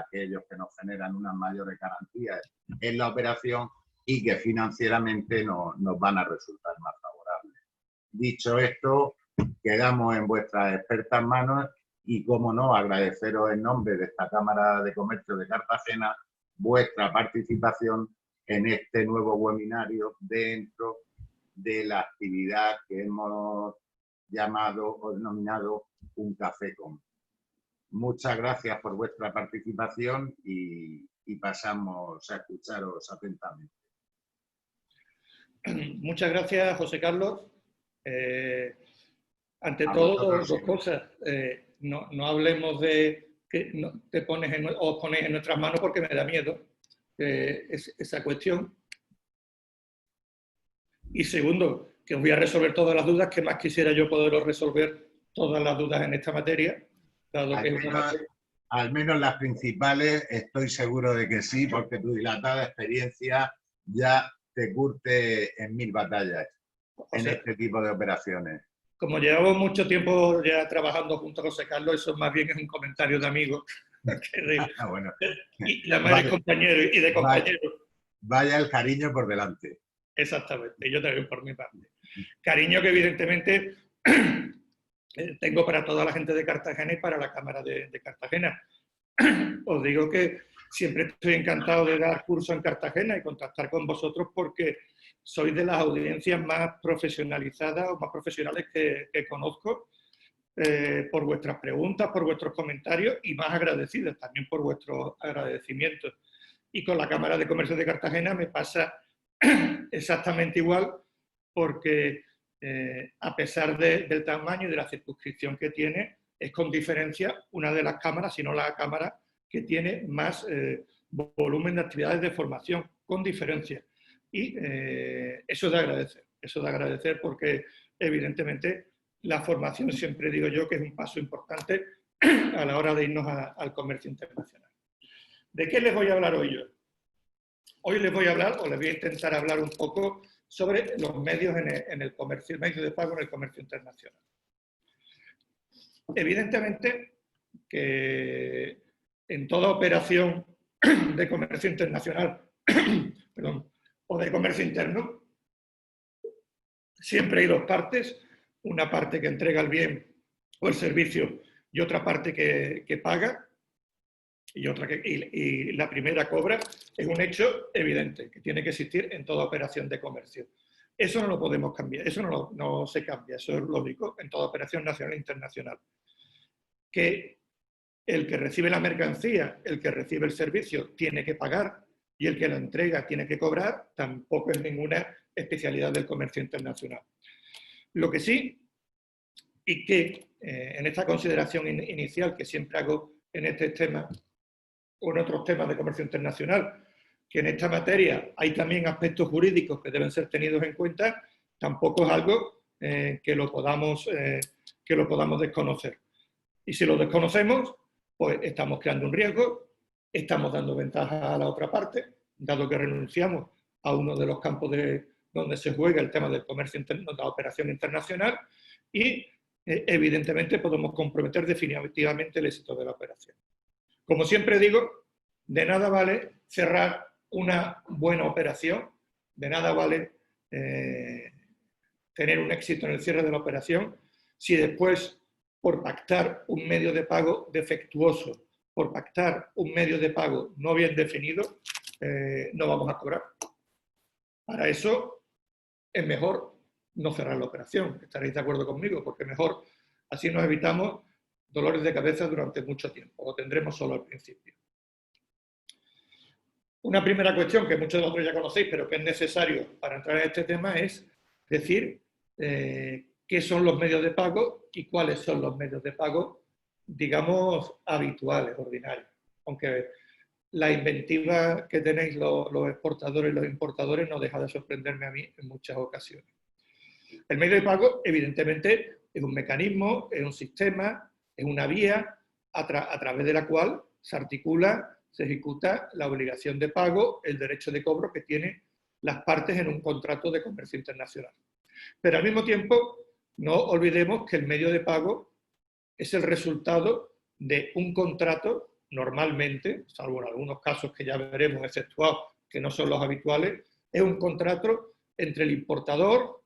aquellos que nos generan unas mayores garantías en la operación y que financieramente nos van a resultar más favorables. Dicho esto, quedamos en vuestras expertas manos y, como no, agradeceros en nombre de esta Cámara de Comercio de Cartagena vuestra participación en este nuevo webinario dentro de la actividad que hemos llamado o denominado Un Café con. Muchas gracias por vuestra participación y pasamos a escucharos atentamente. Muchas gracias, José Carlos. Ante todo, dos cosas. No hablemos de que os pones en nuestras manos porque me da miedo esa cuestión. Y segundo, que os voy a resolver todas las dudas, que más quisiera yo poderos resolver todas las dudas en esta materia, dado que es una materia. Al menos las principales estoy seguro de que sí, porque tu dilatada experiencia ya te curte en 1000 batallas en este tipo de operaciones. Como llevamos mucho tiempo ya trabajando junto a José Carlos, eso más bien es un comentario de amigo. Bueno, y además de compañero y de compañero. Vaya el cariño por delante. Exactamente, yo también por mi parte. Cariño que evidentemente tengo para toda la gente de Cartagena y para la Cámara de Cartagena. Os digo que siempre estoy encantado de dar curso en Cartagena y contactar con vosotros porque sois de las audiencias más profesionalizadas o más profesionales que conozco, por vuestras preguntas, por vuestros comentarios y más agradecidos también por vuestros agradecimientos. Y con la Cámara de Comercio de Cartagena me pasa exactamente igual porque a pesar del tamaño y de la circunscripción que tiene, es con diferencia una de las cámaras, si no la cámara, que tiene más volumen de actividades de formación, con diferencia. Y eso es de agradecer porque evidentemente la formación, siempre digo yo, que es un paso importante a la hora de irnos al comercio internacional. ¿De qué les voy a hablar hoy yo? Hoy les voy a hablar, o les voy a intentar hablar un poco sobre los medios en el comercio, medios de pago en el comercio internacional. Evidentemente que en toda operación de comercio internacional perdón, o de comercio interno siempre hay dos partes, una parte que entrega el bien o el servicio y otra parte que paga y la primera cobra. Es un hecho evidente que tiene que existir en toda operación de comercio. Eso no lo podemos cambiar, eso no se cambia, eso es lógico en toda operación nacional e internacional. Que el que recibe la mercancía, el que recibe el servicio, tiene que pagar y el que lo entrega tiene que cobrar, tampoco es ninguna especialidad del comercio internacional. Lo que sí, y que en esta consideración inicial que siempre hago en este tema o en otros temas de comercio internacional, que en esta materia hay también aspectos jurídicos que deben ser tenidos en cuenta, tampoco es algo que lo podamos desconocer. Y si lo desconocemos, pues estamos creando un riesgo, estamos dando ventaja a la otra parte, dado que renunciamos a uno de los campos donde se juega el tema del comercio interno, de la operación internacional, y evidentemente podemos comprometer definitivamente el éxito de la operación. Como siempre digo, de nada vale cerrar una buena operación, de nada vale tener un éxito en el cierre de la operación si después, por pactar un medio de pago defectuoso, por pactar un medio de pago no bien definido, no vamos a cobrar. Para eso es mejor no cerrar la operación. Estaréis de acuerdo conmigo, porque mejor así nos evitamos dolores de cabeza durante mucho tiempo, o tendremos solo al principio. Una primera cuestión que muchos de vosotros ya conocéis, pero que es necesario para entrar en este tema, es decir qué son los medios de pago y cuáles son los medios de pago, digamos, habituales, ordinarios. Aunque la inventiva que tenéis los exportadores y los importadores no deja de sorprenderme a mí en muchas ocasiones. El medio de pago, evidentemente, es un mecanismo, es un sistema, es una vía a través de la cual se articula, se ejecuta la obligación de pago, el derecho de cobro que tienen las partes en un contrato de comercio internacional. Pero al mismo tiempo, no olvidemos que el medio de pago es el resultado de un contrato normalmente, salvo en algunos casos que ya veremos exceptuados, que no son los habituales, es un contrato entre el importador,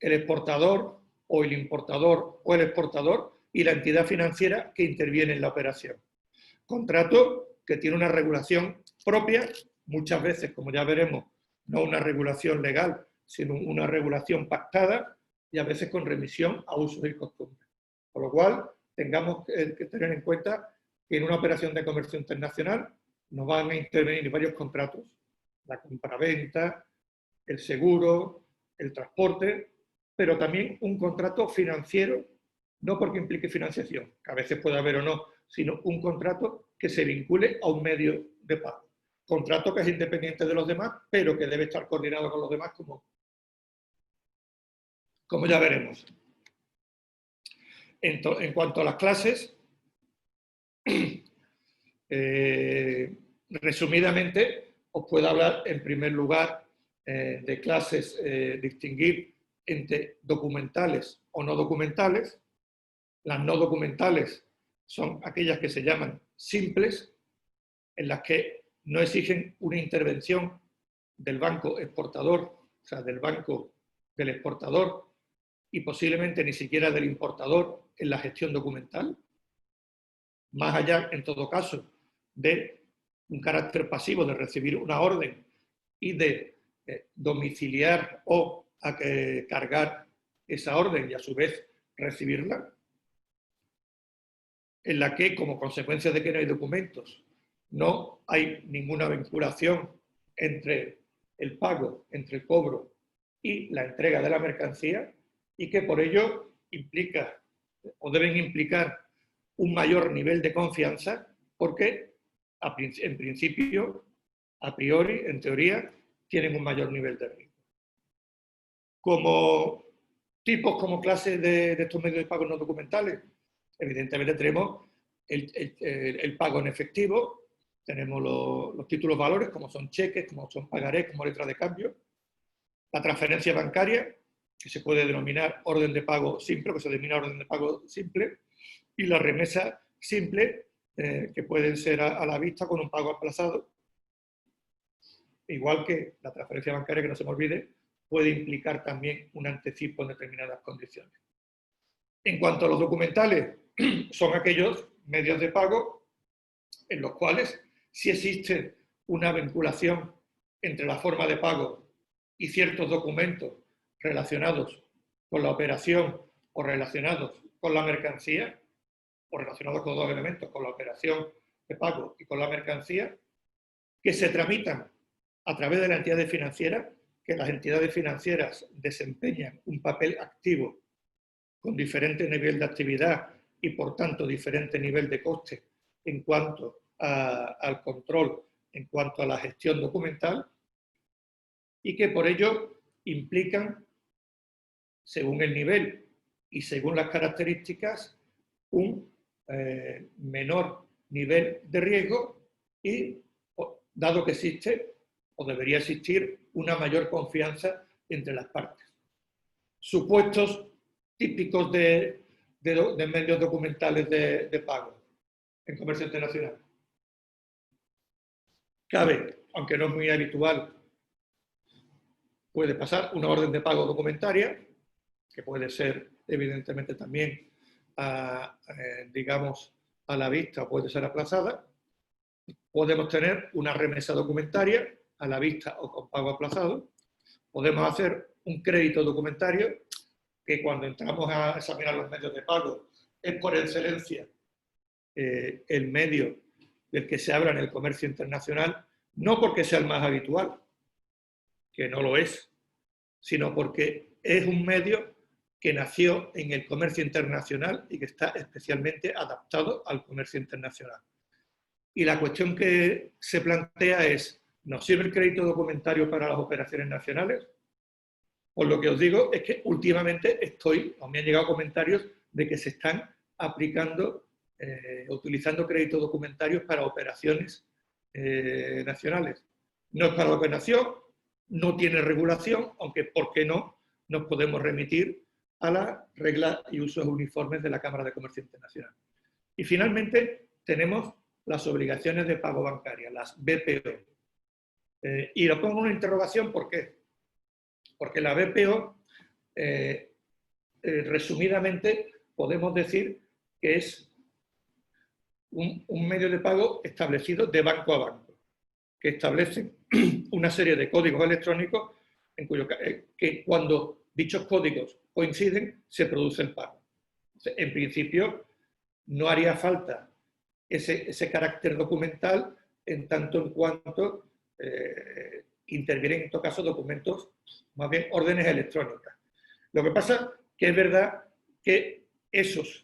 el exportador o el importador o el exportador y la entidad financiera que interviene en la operación. Contrato que tiene una regulación propia, muchas veces, como ya veremos, no una regulación legal, sino una regulación pactada y a veces con remisión a usos y costumbres. Por lo cual, tengamos que tener en cuenta que en una operación de comercio internacional nos van a intervenir varios contratos: la compraventa, el seguro, el transporte, pero también un contrato financiero, no porque implique financiación, que a veces puede haber o no, sino un contrato que se vincule a un medio de pago. Contrato que es independiente de los demás, pero que debe estar coordinado con los demás, como ya veremos. En cuanto a las clases, resumidamente, os puedo hablar en primer lugar de clases, distinguir entre documentales o no documentales. Las no documentales son aquellas que se llaman simples, en las que no exigen una intervención del banco exportador, o sea, del banco del exportador, y posiblemente ni siquiera del importador en la gestión documental, más allá, en todo caso, de un carácter pasivo de recibir una orden y de domiciliar o cargar esa orden y a su vez recibirla, en la que, como consecuencia de que no hay documentos, no hay ninguna vinculación entre el pago, entre el cobro y la entrega de la mercancía, y que por ello implica o deben implicar un mayor nivel de confianza, porque en principio, a priori, en teoría, tienen un mayor nivel de riesgo. Como tipos, como clases de estos medios de pago no documentales, evidentemente tenemos el pago en efectivo, tenemos los títulos valores, como son cheques, como son pagarés, como letras de cambio, la transferencia bancaria, que se puede denominar orden de pago simple, que se denomina orden de pago simple, y la remesa simple, que pueden ser a la vista con un pago aplazado, igual que la transferencia bancaria, que no se me olvide, puede implicar también un anticipo en determinadas condiciones. En cuanto a los documentales, son aquellos medios de pago en los cuales sí existe una vinculación entre la forma de pago y ciertos documentos relacionados con la operación o relacionados con la mercancía, o relacionados con dos elementos, con la operación de pago y con la mercancía, que se tramitan a través de las entidades financieras, que las entidades financieras desempeñan un papel activo con diferente nivel de actividad y, por tanto, diferente nivel de coste en cuanto al control, en cuanto a la gestión documental, y que por ello implican, según el nivel y según las características, un menor nivel de riesgo y, dado que existe o debería existir, una mayor confianza entre las partes. Supuestos típicos de medios documentales de pago en comercio internacional. Cabe, aunque no es muy habitual, puede pasar una orden de pago documentaria, que puede ser evidentemente también, digamos, a la vista o puede ser aplazada. Podemos tener una remesa documentaria a la vista o con pago aplazado. Podemos hacer un crédito documentario, que cuando entramos a examinar los medios de pago es por excelencia el medio del que se habla en el comercio internacional, no porque sea el más habitual, que no lo es, sino porque es un medio que nació en el comercio internacional y que está especialmente adaptado al comercio internacional. Y la cuestión que se plantea es, ¿nos sirve el crédito documentario para las operaciones nacionales? Pues lo que os digo es que últimamente me han llegado comentarios de que se están aplicando, utilizando créditos documentarios para operaciones nacionales. No es para lo que nació, no tiene regulación, aunque, ¿por qué no?, nos podemos remitir a las reglas y usos uniformes de la Cámara de Comercio Internacional. Y finalmente, tenemos las obligaciones de pago bancaria, las BPO. Y lo pongo en una interrogación, ¿por qué? Porque la BPO, resumidamente, podemos decir que es un medio de pago establecido de banco a banco, que establece una serie de códigos electrónicos en cuyo que cuando dichos códigos coinciden, se produce el pago. En principio, no haría falta ese carácter documental en tanto en cuanto intervienen en todo caso documentos, más bien órdenes electrónicas. Lo que pasa que es verdad que esos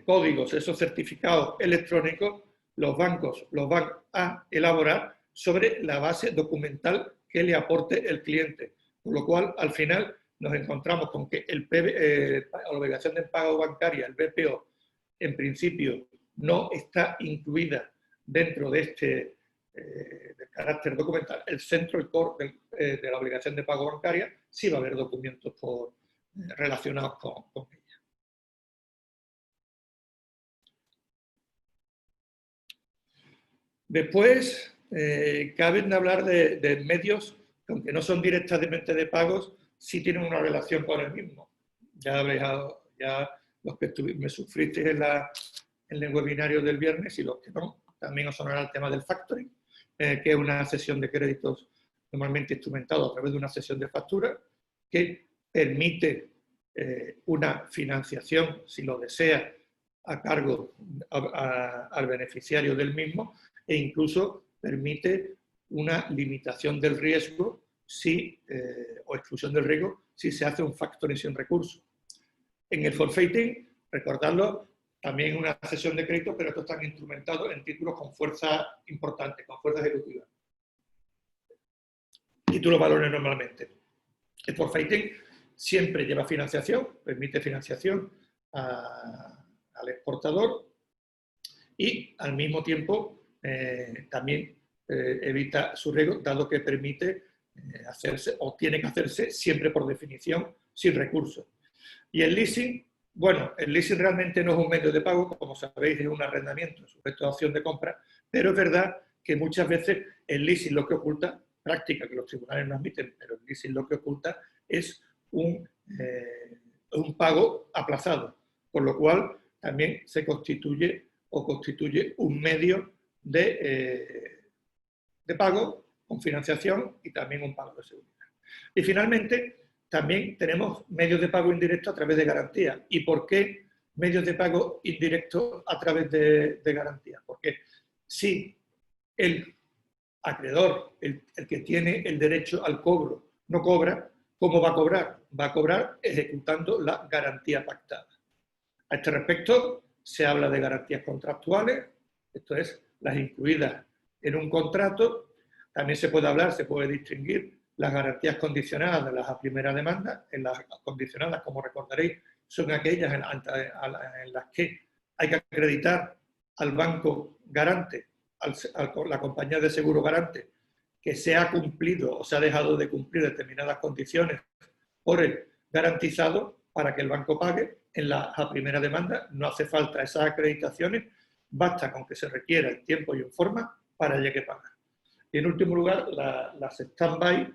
códigos, esos certificados electrónicos, los bancos los van a elaborar sobre la base documental que le aporte el cliente. Con lo cual, al final, nos encontramos con que la obligación de pago bancaria, el BPO, en principio no está incluida dentro de este carácter documental. El centro, el core de la obligación de pago bancaria, sí va a haber documentos relacionados con ella. Después, cabe hablar de medios que, aunque no son directamente de pagos, sí tienen una relación con el mismo. Ya los que me sufristeis en el webinario del viernes y los que no, también os sonará el tema del factoring, que es una cesión de créditos normalmente instrumentado a través de una cesión de factura que permite una financiación, si lo desea, a cargo al beneficiario del mismo, e incluso permite una limitación del riesgo o exclusión del riesgo si se hace un factoring sin recurso. En el forfaiting, recordadlo, también una cesión de crédito, pero estos están instrumentados en títulos con fuerza importante, con fuerza ejecutiva. Títulos valores normalmente. El forfaiting siempre lleva financiación, permite financiación al exportador y al mismo tiempo también evita su riesgo, dado que permite hacerse o tiene que hacerse siempre por definición sin recursos. Y el leasing, bueno, el leasing realmente no es un medio de pago, como sabéis, es un arrendamiento sujeto a opción de compra, pero es verdad que muchas veces el leasing lo que oculta, práctica que los tribunales no admiten, pero el leasing lo que oculta es un pago aplazado, por lo cual también se constituye un medio de pago con financiación y también un pago de seguridad. Y finalmente, también tenemos medios de pago indirecto a través de garantía. ¿Y por qué medios de pago indirecto a través de garantía? Porque si el acreedor, el que tiene el derecho al cobro, no cobra, ¿cómo va a cobrar? Va a cobrar ejecutando la garantía pactada. A este respecto, se habla de garantías contractuales, esto es, las incluidas en un contrato. También se puede distinguir las garantías condicionadas de las a primera demanda. En las condicionadas, como recordaréis, son aquellas en las que hay que acreditar al banco garante, a la compañía de seguro garante, que se ha cumplido o se ha dejado de cumplir determinadas condiciones por el garantizado para que el banco pague. En la a primera demanda no hace falta esas acreditaciones, basta con que se requiera el tiempo y en forma para haya que pagar. Y en último lugar, las stand-by,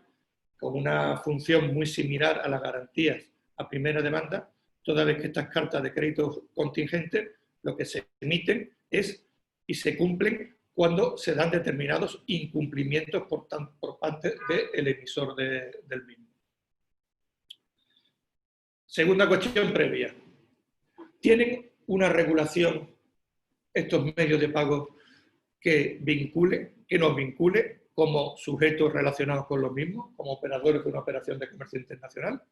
con una función muy similar a las garantías a primera demanda, toda vez que estas cartas de crédito contingentes lo que se emiten es y se cumplen cuando se dan determinados incumplimientos por parte del emisor del mismo. Segunda cuestión previa. ¿Tienen una regulación estos medios de pago que nos vincule como sujetos relacionados con los mismos, como operadores de una operación de comercio internacional?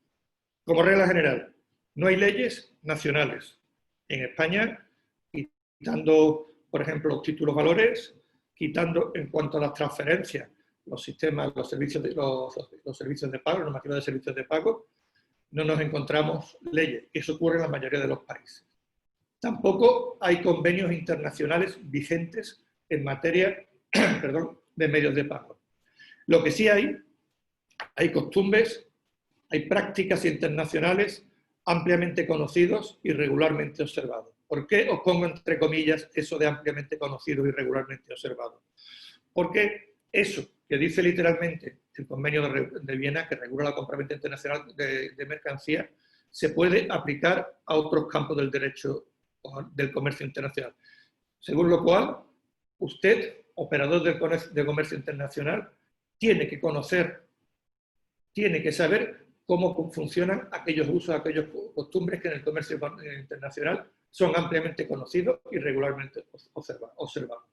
Como regla general, no hay leyes nacionales. En España, quitando, por ejemplo, los títulos valores, quitando en cuanto a las transferencias, los servicios de pago, la normativa de servicios de pago, no nos encontramos leyes. Eso ocurre en la mayoría de los países. Tampoco hay convenios internacionales vigentes en materia de medios de pago. Lo que sí hay costumbres, hay prácticas internacionales ampliamente conocidos y regularmente observados. ¿Por qué os pongo entre comillas eso de ampliamente conocidos y regularmente observados? Porque eso que dice literalmente el convenio de Viena, que regula la compraventa internacional de mercancías, se puede aplicar a otros campos del derecho del comercio internacional. Según lo cual, usted, operador de comercio internacional, tiene que conocer, tiene que saber cómo funcionan aquellos usos, aquellas costumbres que en el comercio internacional son ampliamente conocidos y regularmente observados.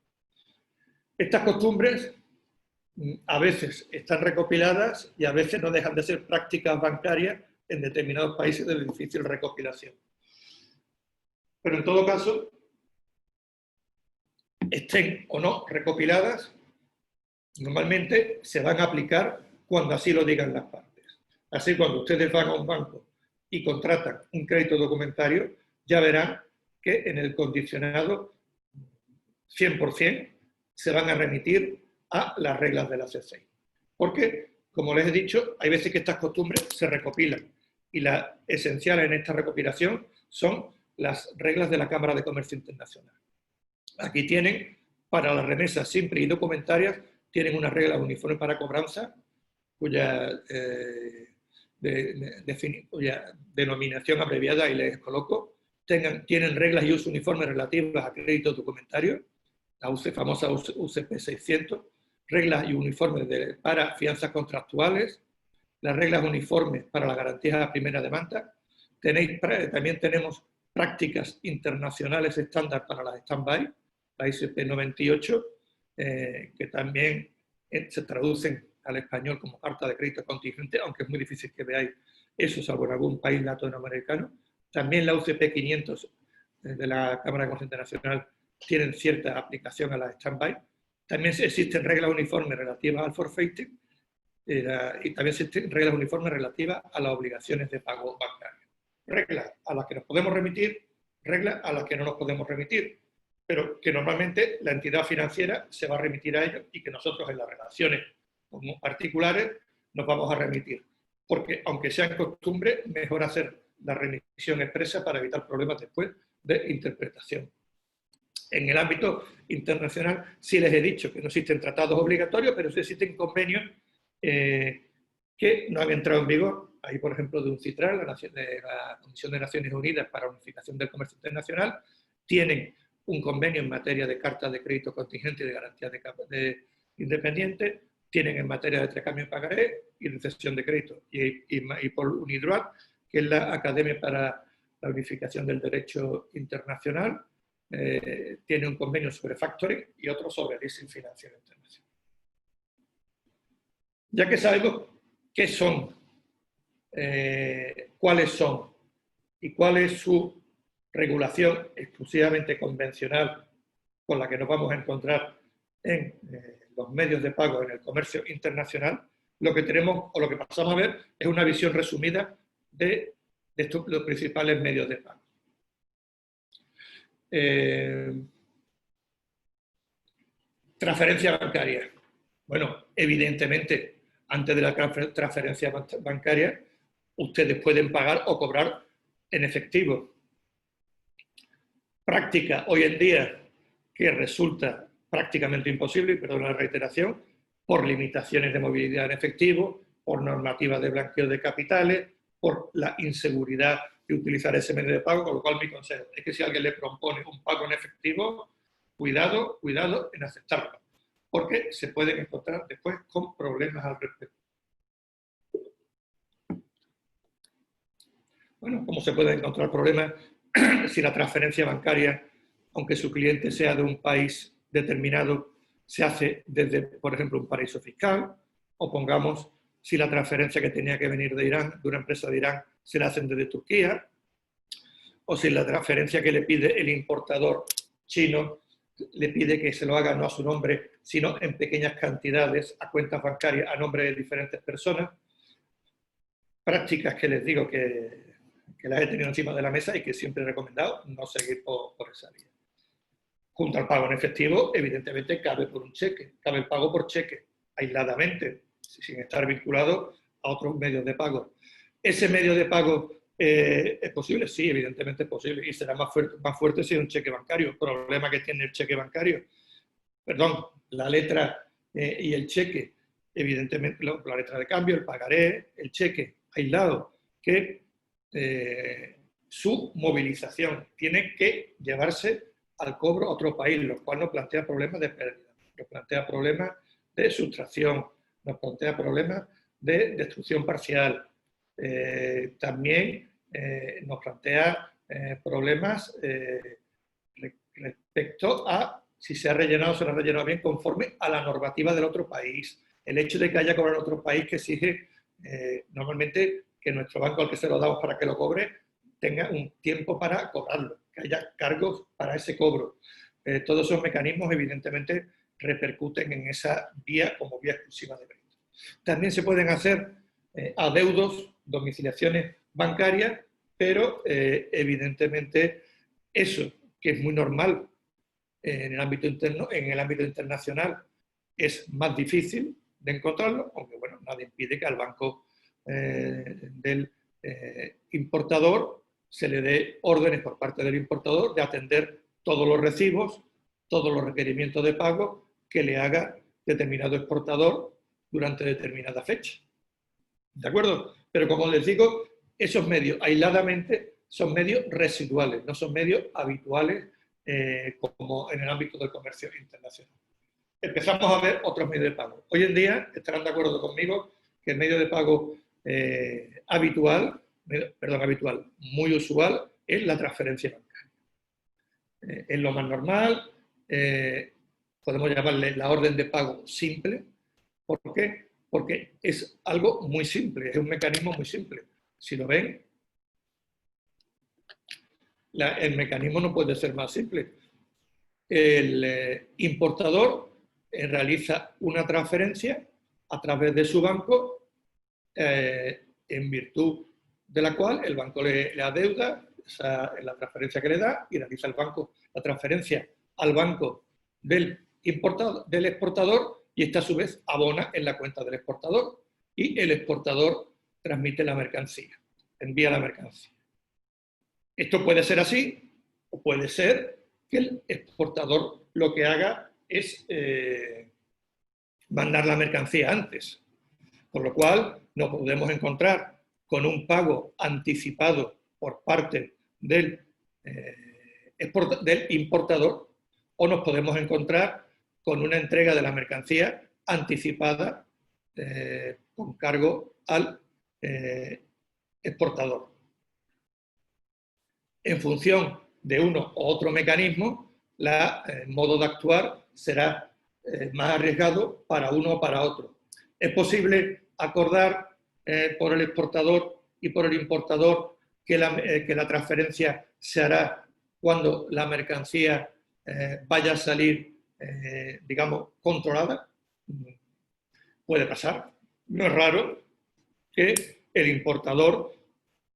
Estas costumbres a veces están recopiladas y a veces no dejan de ser prácticas bancarias en determinados países de difícil recopilación. Pero en todo caso, estén o no recopiladas, normalmente se van a aplicar cuando así lo digan las partes. Así, cuando ustedes van a un banco y contratan un crédito documentario, ya verán que en el condicionado 100% se van a remitir a las reglas de la CCI. Porque, como les he dicho, hay veces que estas costumbres se recopilan y las esenciales en esta recopilación son las reglas de la Cámara de Comercio Internacional. Aquí tienen, para las remesas simples y documentarias, tienen unas reglas uniformes para cobranza, cuya denominación abreviada y les coloco, tienen reglas y usos uniformes relativas a créditos documentarios, la famosa UCP 600, reglas y uniformes para fianzas contractuales, las reglas uniformes para las garantías a primera demanda. También tenemos prácticas internacionales estándar para las stand-by, la ICP 98, que también se traducen al español como carta de crédito contingente, aunque es muy difícil que veáis eso, salvo en algún país latinoamericano. También la UCP 500 de la Cámara de Comercio Internacional tienen cierta aplicación a la stand-by. También existen reglas uniformes relativas al forfeiting y también existen reglas uniformes relativas a las obligaciones de pago bancario. Reglas a las que nos podemos remitir, reglas a las que no nos podemos remitir, pero que normalmente la entidad financiera se va a remitir a ellos y que nosotros en las relaciones como particulares nos vamos a remitir. Porque aunque sea en costumbre, mejor hacer la remisión expresa para evitar problemas después de interpretación. En el ámbito internacional sí les he dicho que no existen tratados obligatorios, pero sí existen convenios que no han entrado en vigor. Hay, por ejemplo, de UNCITRAL, de la Comisión de Naciones Unidas para la Unificación del Comercio Internacional, tienen un convenio en materia de cartas de crédito contingente y de garantías de independientes, tienen en materia de intercambio de pagaré y recepción de crédito. Y por UNIDROIT, que es la Academia para la Unificación del Derecho Internacional, tiene un convenio sobre factoring y otro sobre leasing financiero internacional. Ya que sabemos qué son, cuáles son y cuál es su regulación exclusivamente convencional con la que nos vamos a encontrar en los medios de pago en el comercio internacional, lo que tenemos o lo que pasamos a ver es una visión resumida de los principales medios de pago. Transferencia bancaria. Bueno, evidentemente, antes de la transferencia bancaria, ustedes pueden pagar o cobrar en efectivo. Práctica hoy en día que resulta prácticamente imposible, y perdón la reiteración, por limitaciones de movilidad en efectivo, por normativas de blanqueo de capitales, por la inseguridad de utilizar ese medio de pago, con lo cual mi consejo es que si alguien le propone un pago en efectivo, cuidado en aceptarlo, porque se pueden encontrar después con problemas al respecto. Bueno, ¿cómo se pueden encontrar problemas si la transferencia bancaria, aunque su cliente sea de un país determinado, se hace desde, por ejemplo, un paraíso fiscal? O pongamos, si la transferencia que tenía que venir de Irán, de una empresa de Irán, se la hacen desde Turquía, o si la transferencia que le pide el importador chino le pide que se lo haga no a su nombre, sino en pequeñas cantidades a cuentas bancarias a nombre de diferentes personas. Prácticas que les digo que las he tenido encima de la mesa y que siempre he recomendado no seguir por esa vía. Junto al pago en efectivo, evidentemente cabe por un cheque, cabe el pago por cheque, aisladamente, sin estar vinculado a otros medios de pago. Ese medio de pago ¿Es posible? Sí, evidentemente es posible. Y será más fuerte si es un cheque bancario. El problema que tiene el cheque bancario, perdón, la letra y el cheque, evidentemente, la letra de cambio, el pagaré, el cheque aislado, que su movilización tiene que llevarse al cobro a otro país, lo cual nos plantea problemas de pérdida, nos plantea problemas de sustracción, nos plantea problemas de destrucción parcial. También nos plantea problemas respecto a si se ha rellenado o se no ha rellenado bien conforme a la normativa del otro país. El hecho de que haya cobrado en otro país que exige normalmente que nuestro banco al que se lo damos para que lo cobre tenga un tiempo para cobrarlo, que haya cargos para ese cobro. Todos esos mecanismos evidentemente repercuten en esa vía como vía exclusiva de crédito. También se pueden hacer adeudos, domiciliaciones bancarias, pero evidentemente eso, que es muy normal en el ámbito interno, en el ámbito internacional, es más difícil de encontrarlo, aunque bueno, nada impide que al banco del importador se le dé órdenes por parte del importador de atender todos los recibos, todos los requerimientos de pago que le haga determinado exportador durante determinada fecha. ¿De acuerdo? Pero como les digo, esos medios aisladamente son medios residuales, no son medios habituales como en el ámbito del comercio internacional. Empezamos a ver otros medios de pago. Hoy en día estarán de acuerdo conmigo que el medio de pago habitual, muy usual, es la transferencia bancaria. Es lo más normal, podemos llamarle la orden de pago simple. ¿Por qué? Porque es algo muy simple, es un mecanismo muy simple. Si lo ven, el mecanismo no puede ser más simple. El importador realiza una transferencia a través de su banco en virtud de la cual el banco le adeuda la transferencia que le da y realiza el banco la transferencia al banco del exportador y esta a su vez abona en la cuenta del exportador y el exportador transmite la mercancía, envía la mercancía. Esto puede ser así o puede ser que el exportador lo que haga es mandar la mercancía antes, con lo cual nos podemos encontrar con un pago anticipado por parte del importador o nos podemos encontrar con una entrega de la mercancía anticipada con cargo al exportador. En función de uno u otro mecanismo, el modo de actuar será más arriesgado para uno o para otro. Es posible acordar por el exportador y por el importador que la transferencia se hará cuando la mercancía vaya a salir, digamos, controlada. Puede pasar. No es raro que el importador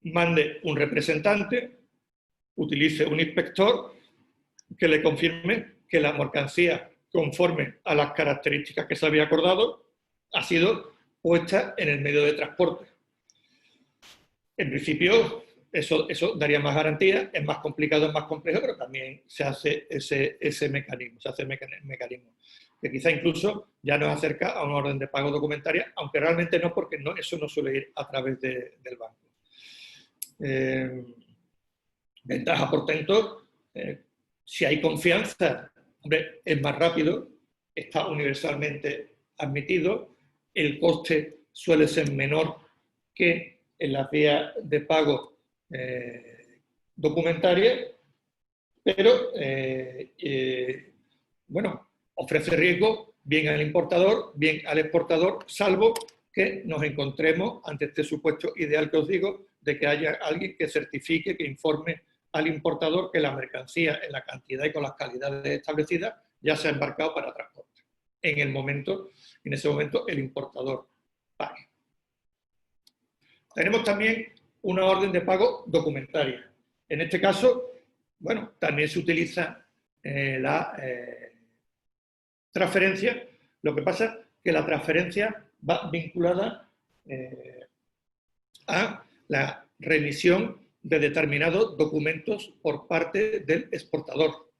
mande un representante, utilice un inspector que le confirme que la mercancía, conforme a las características que se había acordado, ha sido puesta en el medio de transporte. En principio, eso daría más garantía, es más complicado, es más complejo, pero también se hace ese mecanismo, que quizá incluso ya nos acerca a una orden de pago documentaria, aunque realmente no, porque eso no suele ir a través del banco. Ventaja, por tanto, si hay confianza, hombre, es más rápido, está universalmente admitido, el coste suele ser menor que en las vías de pago documentarias, pero bueno, ofrece riesgo bien al importador, bien al exportador, salvo que nos encontremos ante este supuesto ideal que os digo, de que haya alguien que certifique, que informe al importador que la mercancía en la cantidad y con las calidades establecidas ya se ha embarcado para transporte. En ese momento el importador pague. Tenemos también una orden de pago documentaria. En este caso, bueno, también se utiliza la transferencia. Lo que pasa es que la transferencia va vinculada a la remisión de determinados documentos por parte del exportador.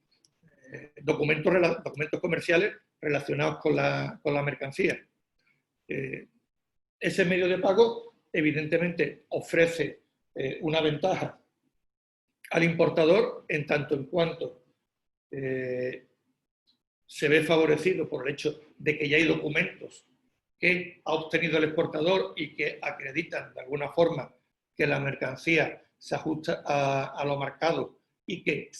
Documentos comerciales relacionados con la mercancía. Ese medio de pago, evidentemente, ofrece una ventaja al importador en tanto en cuanto se ve favorecido por el hecho de que ya hay documentos que ha obtenido el exportador y que acreditan de alguna forma que la mercancía se ajusta a lo marcado y que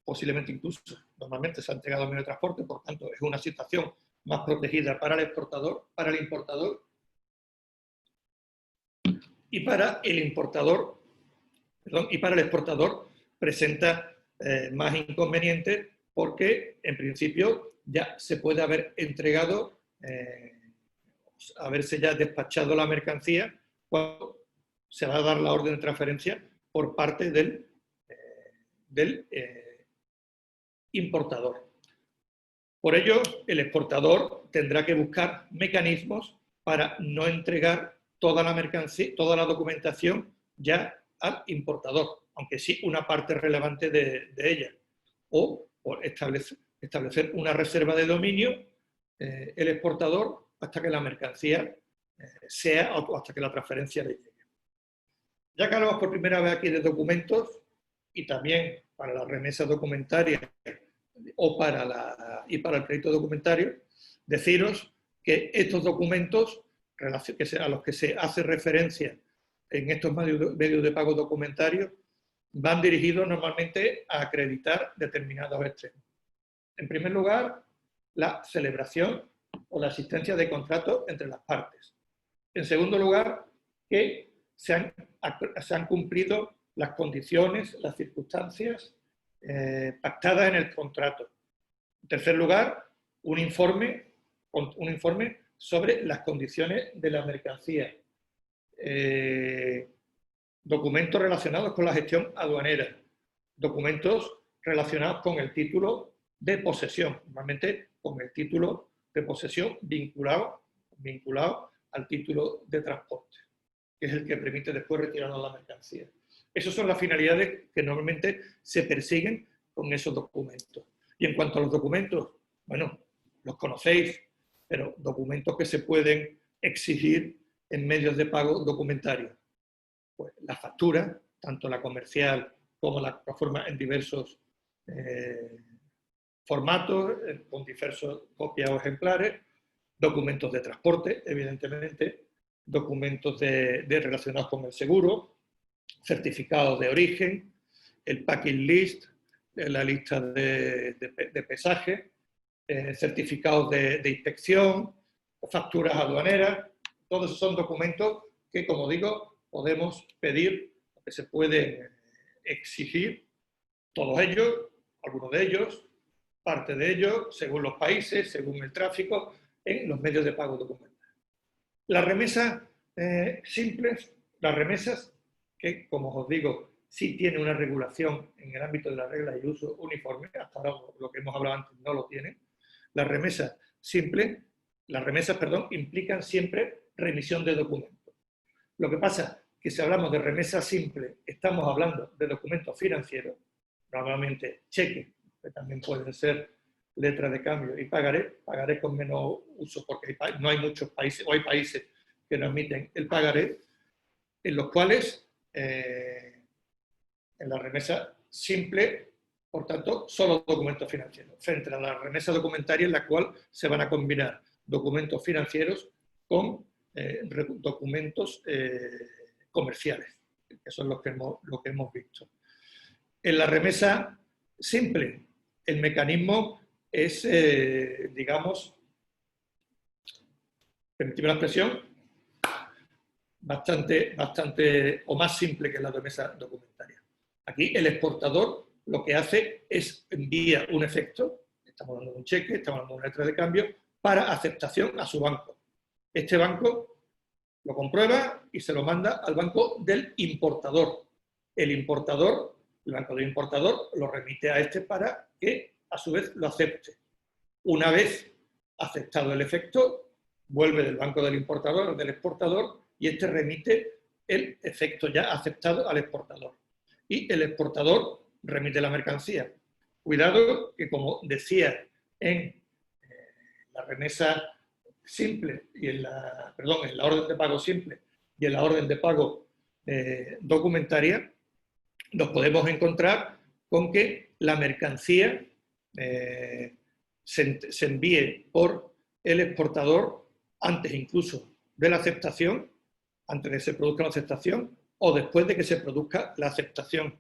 posiblemente incluso normalmente se ha entregado al medio de transporte, por tanto es una situación más protegida para el exportador, para el importador y para el importador, y para el exportador presenta más inconvenientes porque en principio ya se puede haber entregado, haberse ya despachado la mercancía cuando se va a dar la orden de transferencia por parte del importador. Por ello, el exportador tendrá que buscar mecanismos para no entregar toda la mercancía, toda la documentación ya al importador, aunque sí una parte relevante de ella, o por establecer una reserva de dominio el exportador hasta que la mercancía sea o hasta que la transferencia le llegue. Ya que hablamos por primera vez aquí de documentos y también para la remesa documentaria o para el crédito documentario, deciros que estos documentos a los que se hace referencia en estos medios de pago documentarios van dirigidos normalmente a acreditar determinados extremos. En primer lugar, la celebración o la existencia de contratos entre las partes. En segundo lugar, que se han cumplido las condiciones, las circunstancias pactadas en el contrato. En tercer lugar, un informe sobre las condiciones de la mercancía. Documentos relacionados con la gestión aduanera. Documentos relacionados con el título de posesión, normalmente con el título de posesión vinculado al título de transporte, que es el que permite después retirarnos la mercancía. Esas son las finalidades que normalmente se persiguen con esos documentos. Y en cuanto a los documentos, bueno, los conocéis, pero documentos que se pueden exigir en medios de pago documentarios. Pues la factura, tanto la comercial como la forma en diversos formatos, con diversos copias o ejemplares, documentos de transporte, evidentemente, documentos relacionados con el seguro, certificados de origen, el packing list, la lista de pesaje, certificados de inspección, facturas aduaneras. Todos esos son documentos que, como digo, podemos pedir, que se pueden exigir, todos ellos, algunos de ellos, parte de ellos, según los países, según el tráfico, en los medios de pago documentales. Las remesas simples, las remesas que, como os digo, sí tiene una regulación en el ámbito de las reglas y uso uniforme, hasta ahora lo que hemos hablado antes no lo tiene. Las remesas simples, implican siempre remisión de documentos. Lo que pasa es que si hablamos de remesa simple, estamos hablando de documentos financieros, normalmente cheques, que también pueden ser letras de cambio, y pagaré con menos uso, porque no hay muchos países, o hay países que no admiten el pagaré, en los cuales en la remesa simple, por tanto, solo documentos financieros, frente a la remesa documentaria en la cual se van a combinar documentos financieros con documentos comerciales, que son lo que hemos visto. En la remesa simple, el mecanismo es, digamos, permitidme la expresión, bastante o más simple que la remesa documentaria. Aquí el exportador lo que hace es envía un efecto, estamos hablando de un cheque, estamos hablando de una letra de cambio, para aceptación a su banco. Este banco lo comprueba y se lo manda al banco del importador. El banco del importador lo remite a este para que a su vez lo acepte. Una vez aceptado el efecto, vuelve del banco del importador o del exportador y este remite el efecto ya aceptado al exportador. Y el exportador remite la mercancía. Cuidado que, como decía en la remesa simple y en la orden de pago simple y en la orden de pago documentaria, nos podemos encontrar con que la mercancía se envíe por el exportador antes incluso de la aceptación, antes de que se produzca la aceptación o después de que se produzca la aceptación.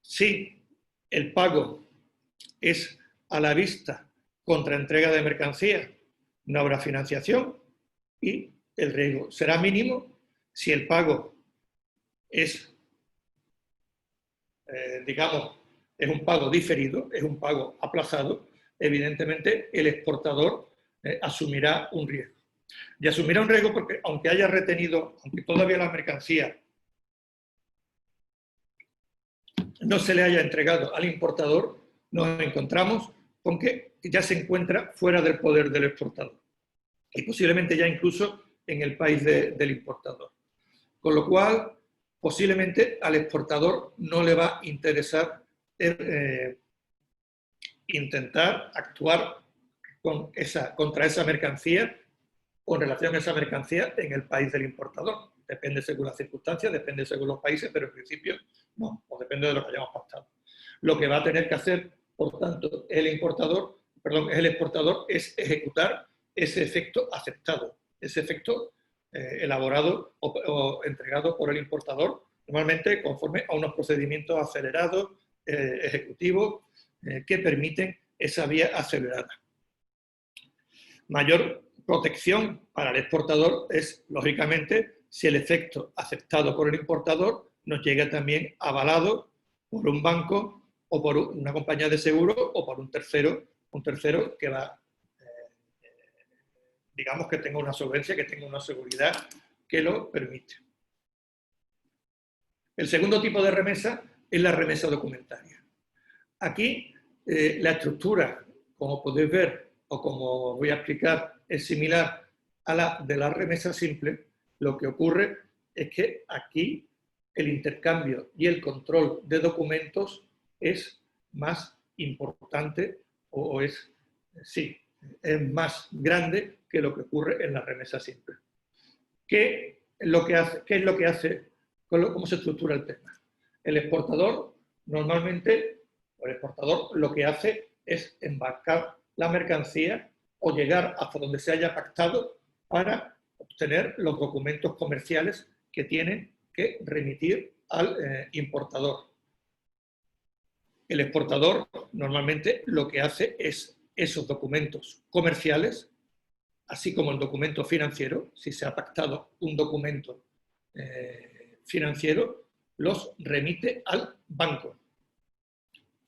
Si el pago es a la vista contra entrega de mercancía, no habrá financiación y el riesgo será mínimo. Si el pago es, digamos, es un pago diferido, es un pago aplazado, evidentemente el exportador asumirá un riesgo. Y asumirá un riesgo porque aunque haya retenido, aunque todavía la mercancía no se le haya entregado al importador, nos encontramos con que ya se encuentra fuera del poder del exportador y posiblemente ya incluso en el país del importador. Con lo cual, posiblemente al exportador no le va a interesar intentar actuar contra esa mercancía o en relación a esa mercancía en el país del importador. Depende según las circunstancias, depende según los países, pero en principio no, o depende de lo que hayamos pactado. Lo que va a tener que hacer, por tanto, el exportador es ejecutar ese efecto aceptado, ese efecto elaborado o entregado por el importador, normalmente conforme a unos procedimientos acelerados, ejecutivos, que permiten esa vía acelerada. Mayor protección para el exportador es, lógicamente, si el efecto aceptado por el importador nos llega también avalado por un banco o por una compañía de seguro o por un tercero que va, digamos, que tenga una solvencia, que tenga una seguridad que lo permite. El segundo tipo de remesa es la remesa documentaria. Aquí la estructura, como podéis ver, o como voy a explicar, es similar a la de la remesa simple. Lo que ocurre es que aquí el intercambio y el control de documentos es más importante o es más grande que lo que ocurre en la remesa simple. ¿Qué es lo que hace? ¿Cómo se estructura el tema? El exportador normalmente, lo que hace es embarcar la mercancía o llegar hasta donde se haya pactado para obtener los documentos comerciales que tienen que remitir al importador. El exportador normalmente lo que hace es esos documentos comerciales, así como el documento financiero, si se ha pactado un documento financiero, los remite al banco.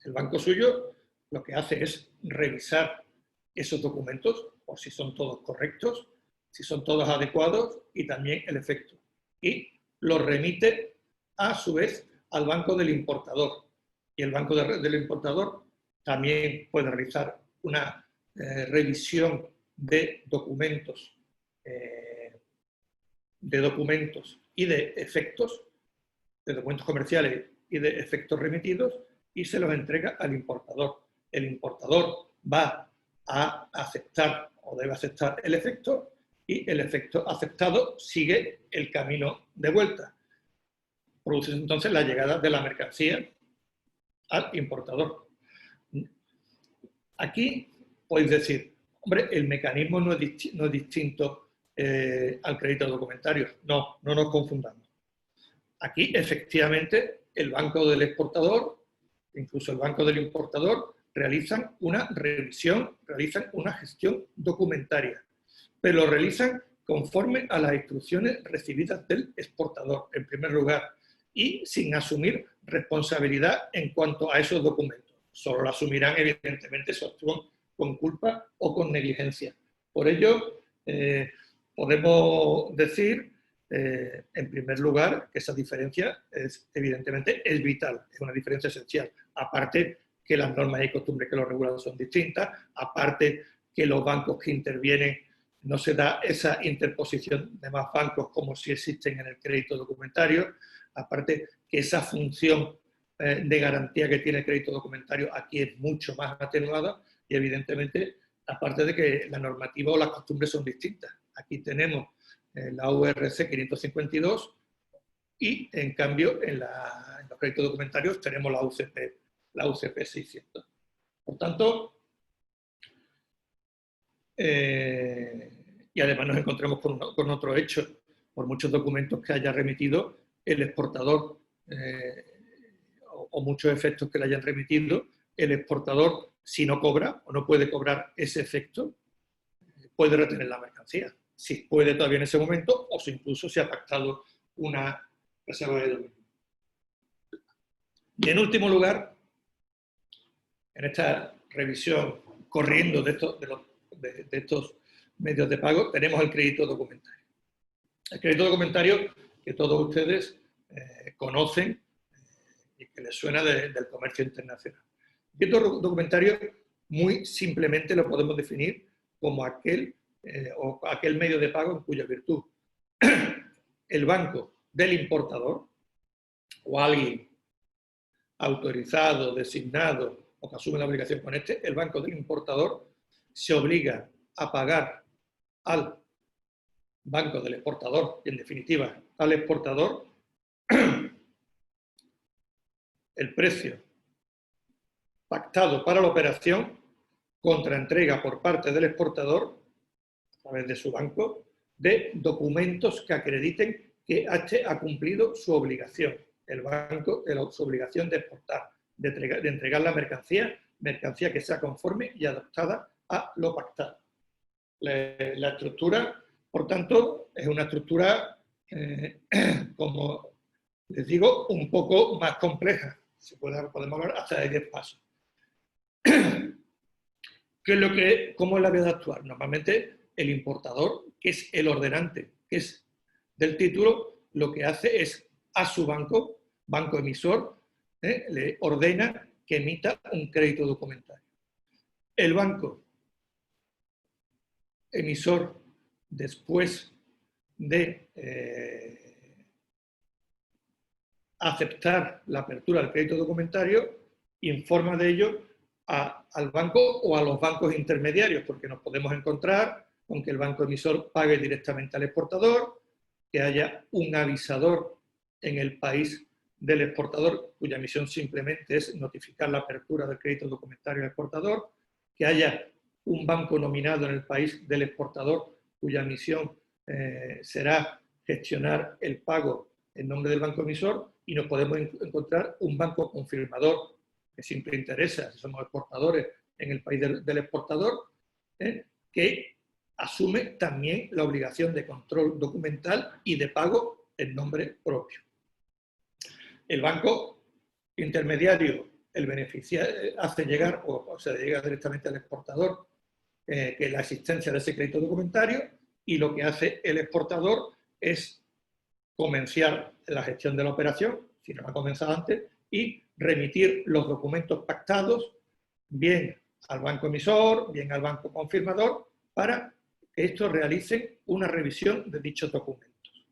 El banco suyo lo que hace es revisar esos documentos, por si son todos correctos, si son todos adecuados y también el efecto. Y los remite a su vez al banco del importador. Y el banco del importador también puede realizar una revisión de documentos y de efectos, de documentos comerciales y de efectos remitidos, y se los entrega al importador. El importador va a aceptar o debe aceptar el efecto y el efecto aceptado sigue el camino de vuelta. Produce entonces la llegada de la mercancía al importador. Aquí podéis decir, hombre, el mecanismo no es distinto al crédito documentario. No nos confundamos. Aquí, efectivamente, el banco del exportador, incluso el banco del importador, realizan una revisión, realizan una gestión documentaria, pero lo realizan conforme a las instrucciones recibidas del exportador, en primer lugar, y sin asumir responsabilidad en cuanto a esos documentos. Solo lo asumirán, evidentemente, si actúan con culpa o con negligencia. Por ello, podemos decir, en primer lugar, que esa diferencia evidentemente es vital, es una diferencia esencial. Aparte que las normas y costumbres que lo regulan son distintas, aparte que los bancos que intervienen no se da esa interposición de más bancos como si existen en el crédito documentario, aparte que esa función de garantía que tiene el crédito documentario aquí es mucho más atenuada y evidentemente, aparte de que la normativa o las costumbres son distintas. Aquí tenemos la URC 552 y en cambio en los créditos documentarios tenemos la UCP 600. Por tanto, y además nos encontramos con otro hecho, por muchos documentos que haya remitido el exportador o muchos efectos que le hayan remitido, el exportador, si no cobra o no puede cobrar ese efecto, puede retener la mercancía. Si puede todavía en ese momento o si incluso se ha pactado una reserva de dominio. Y en último lugar, en esta revisión corriendo de estos medios de pago, tenemos el crédito documentario. El crédito documentario que todos ustedes conocen y que les suena del comercio internacional. El crédito documentario muy simplemente lo podemos definir como aquel medio de pago en cuya virtud el banco del importador o alguien autorizado, designado o que asume la obligación con el banco del importador se obliga a pagar al banco del exportador y en definitiva al exportador el precio pactado para la operación contra entrega por parte del exportador a través de su banco de documentos que acrediten que H ha cumplido su obligación, el banco su obligación de exportar, de entregar la mercancía que sea conforme y adaptada a lo pactado. La estructura, por tanto, es una estructura, como les digo, un poco más compleja. Podemos hablar hasta de 10 pasos. ¿Cómo es la vía de actuar? Normalmente el importador, que es el ordenante, que es del título, lo que hace es a su banco emisor, le ordena que emita un crédito documentario. El banco emisor, después de aceptar la apertura del crédito documentario, informa de ello al banco o a los bancos intermediarios, porque nos podemos encontrar con que el banco emisor pague directamente al exportador, que haya un avisador en el país del exportador, cuya misión simplemente es notificar la apertura del crédito documentario al exportador, que haya un banco nominado en el país del exportador, cuya misión será gestionar el pago en nombre del banco emisor, y nos podemos encontrar un banco confirmador, que siempre interesa, si somos exportadores en el país del exportador, que asume también la obligación de control documental y de pago en nombre propio. El banco intermediario, el beneficiario, hace llegar, o se llega directamente al exportador, que la existencia de ese crédito documentario, y lo que hace el exportador es comenzar la gestión de la operación, si no la ha comenzado antes, y remitir los documentos pactados, bien al banco emisor, bien al banco confirmador, para que estos realicen una revisión de dichos documentos.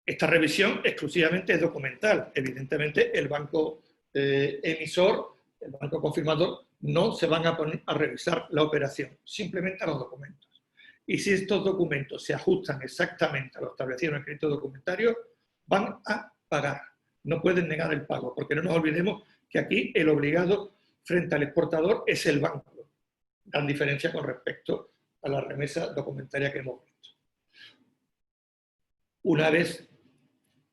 Esta revisión exclusivamente es documental. Evidentemente, el banco emisor, el banco confirmador, no se van a poner a revisar la operación, simplemente a los documentos. Y si estos documentos se ajustan exactamente a lo establecido en el crédito documentario, van a pagar. No pueden negar el pago, porque no nos olvidemos que aquí el obligado frente al exportador es el banco. Gran diferencia con respecto a la remesa documentaria que hemos visto. Una vez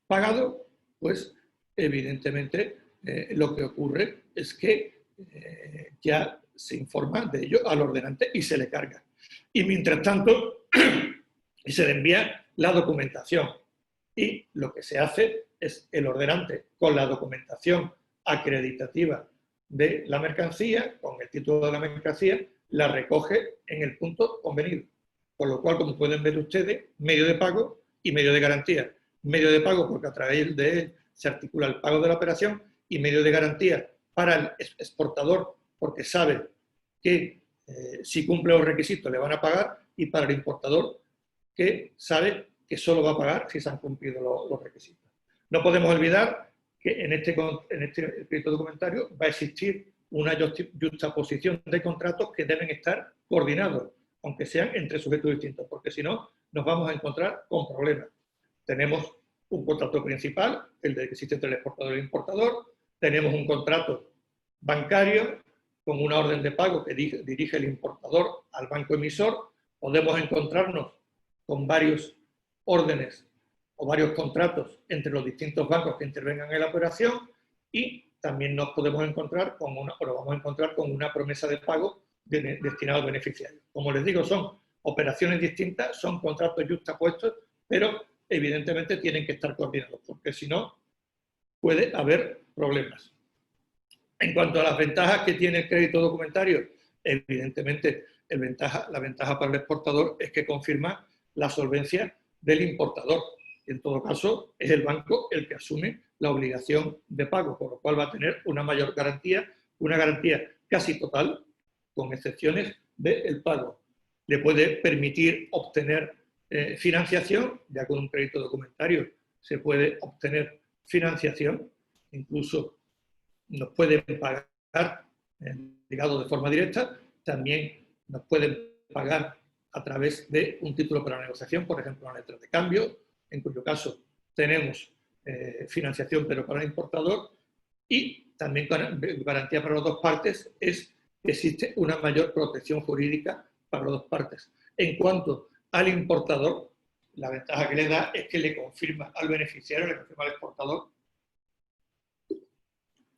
pagado, pues evidentemente lo que ocurre es que ya se informa de ello al ordenante y se le carga. Y mientras tanto, se le envía la documentación. Y lo que se hace es el ordenante con la documentación acreditativa de la mercancía, con el título de la mercancía, la recoge en el punto convenido. Por lo cual, como pueden ver ustedes, medio de pago y medio de garantía. Medio de pago porque a través de él se articula el pago de la operación, y medio de garantía para el exportador porque sabe que si cumple los requisitos le van a pagar, y para el importador, que sabe que solo va a pagar si se han cumplido los requisitos. No podemos olvidar que en este crédito documentario va a existir una juxtaposición de contratos que deben estar coordinados, aunque sean entre sujetos distintos, porque si no nos vamos a encontrar con problemas. Tenemos un contrato principal, el que existe entre el exportador y el importador, tenemos un contrato bancario con una orden de pago que dirige el importador al banco emisor, podemos encontrarnos con varios órdenes o varios contratos entre los distintos bancos que intervengan en la operación y también nos podemos encontrar con una promesa de pago destinada al beneficiario. Como les digo, son operaciones distintas, son contratos juxtapuestos, pero evidentemente tienen que estar coordinados, porque si no puede haber problemas. En cuanto a las ventajas que tiene el crédito documentario, evidentemente la ventaja para el exportador es que confirma la solvencia del importador. En todo caso, es el banco el que asume la obligación de pago, por lo cual va a tener una mayor garantía, una garantía casi total, con excepciones del pago. Le puede permitir obtener financiación, ya con un crédito documentario se puede obtener financiación, incluso nos pueden pagar, digamos, de forma directa, también nos pueden pagar a través de un título para la negociación, por ejemplo, una letra de cambio, en cuyo caso tenemos financiación pero para el importador, y también garantía para las dos partes es que existe una mayor protección jurídica para las dos partes. En cuanto al importador, la ventaja que le da es que le confirma al beneficiario, le confirma al exportador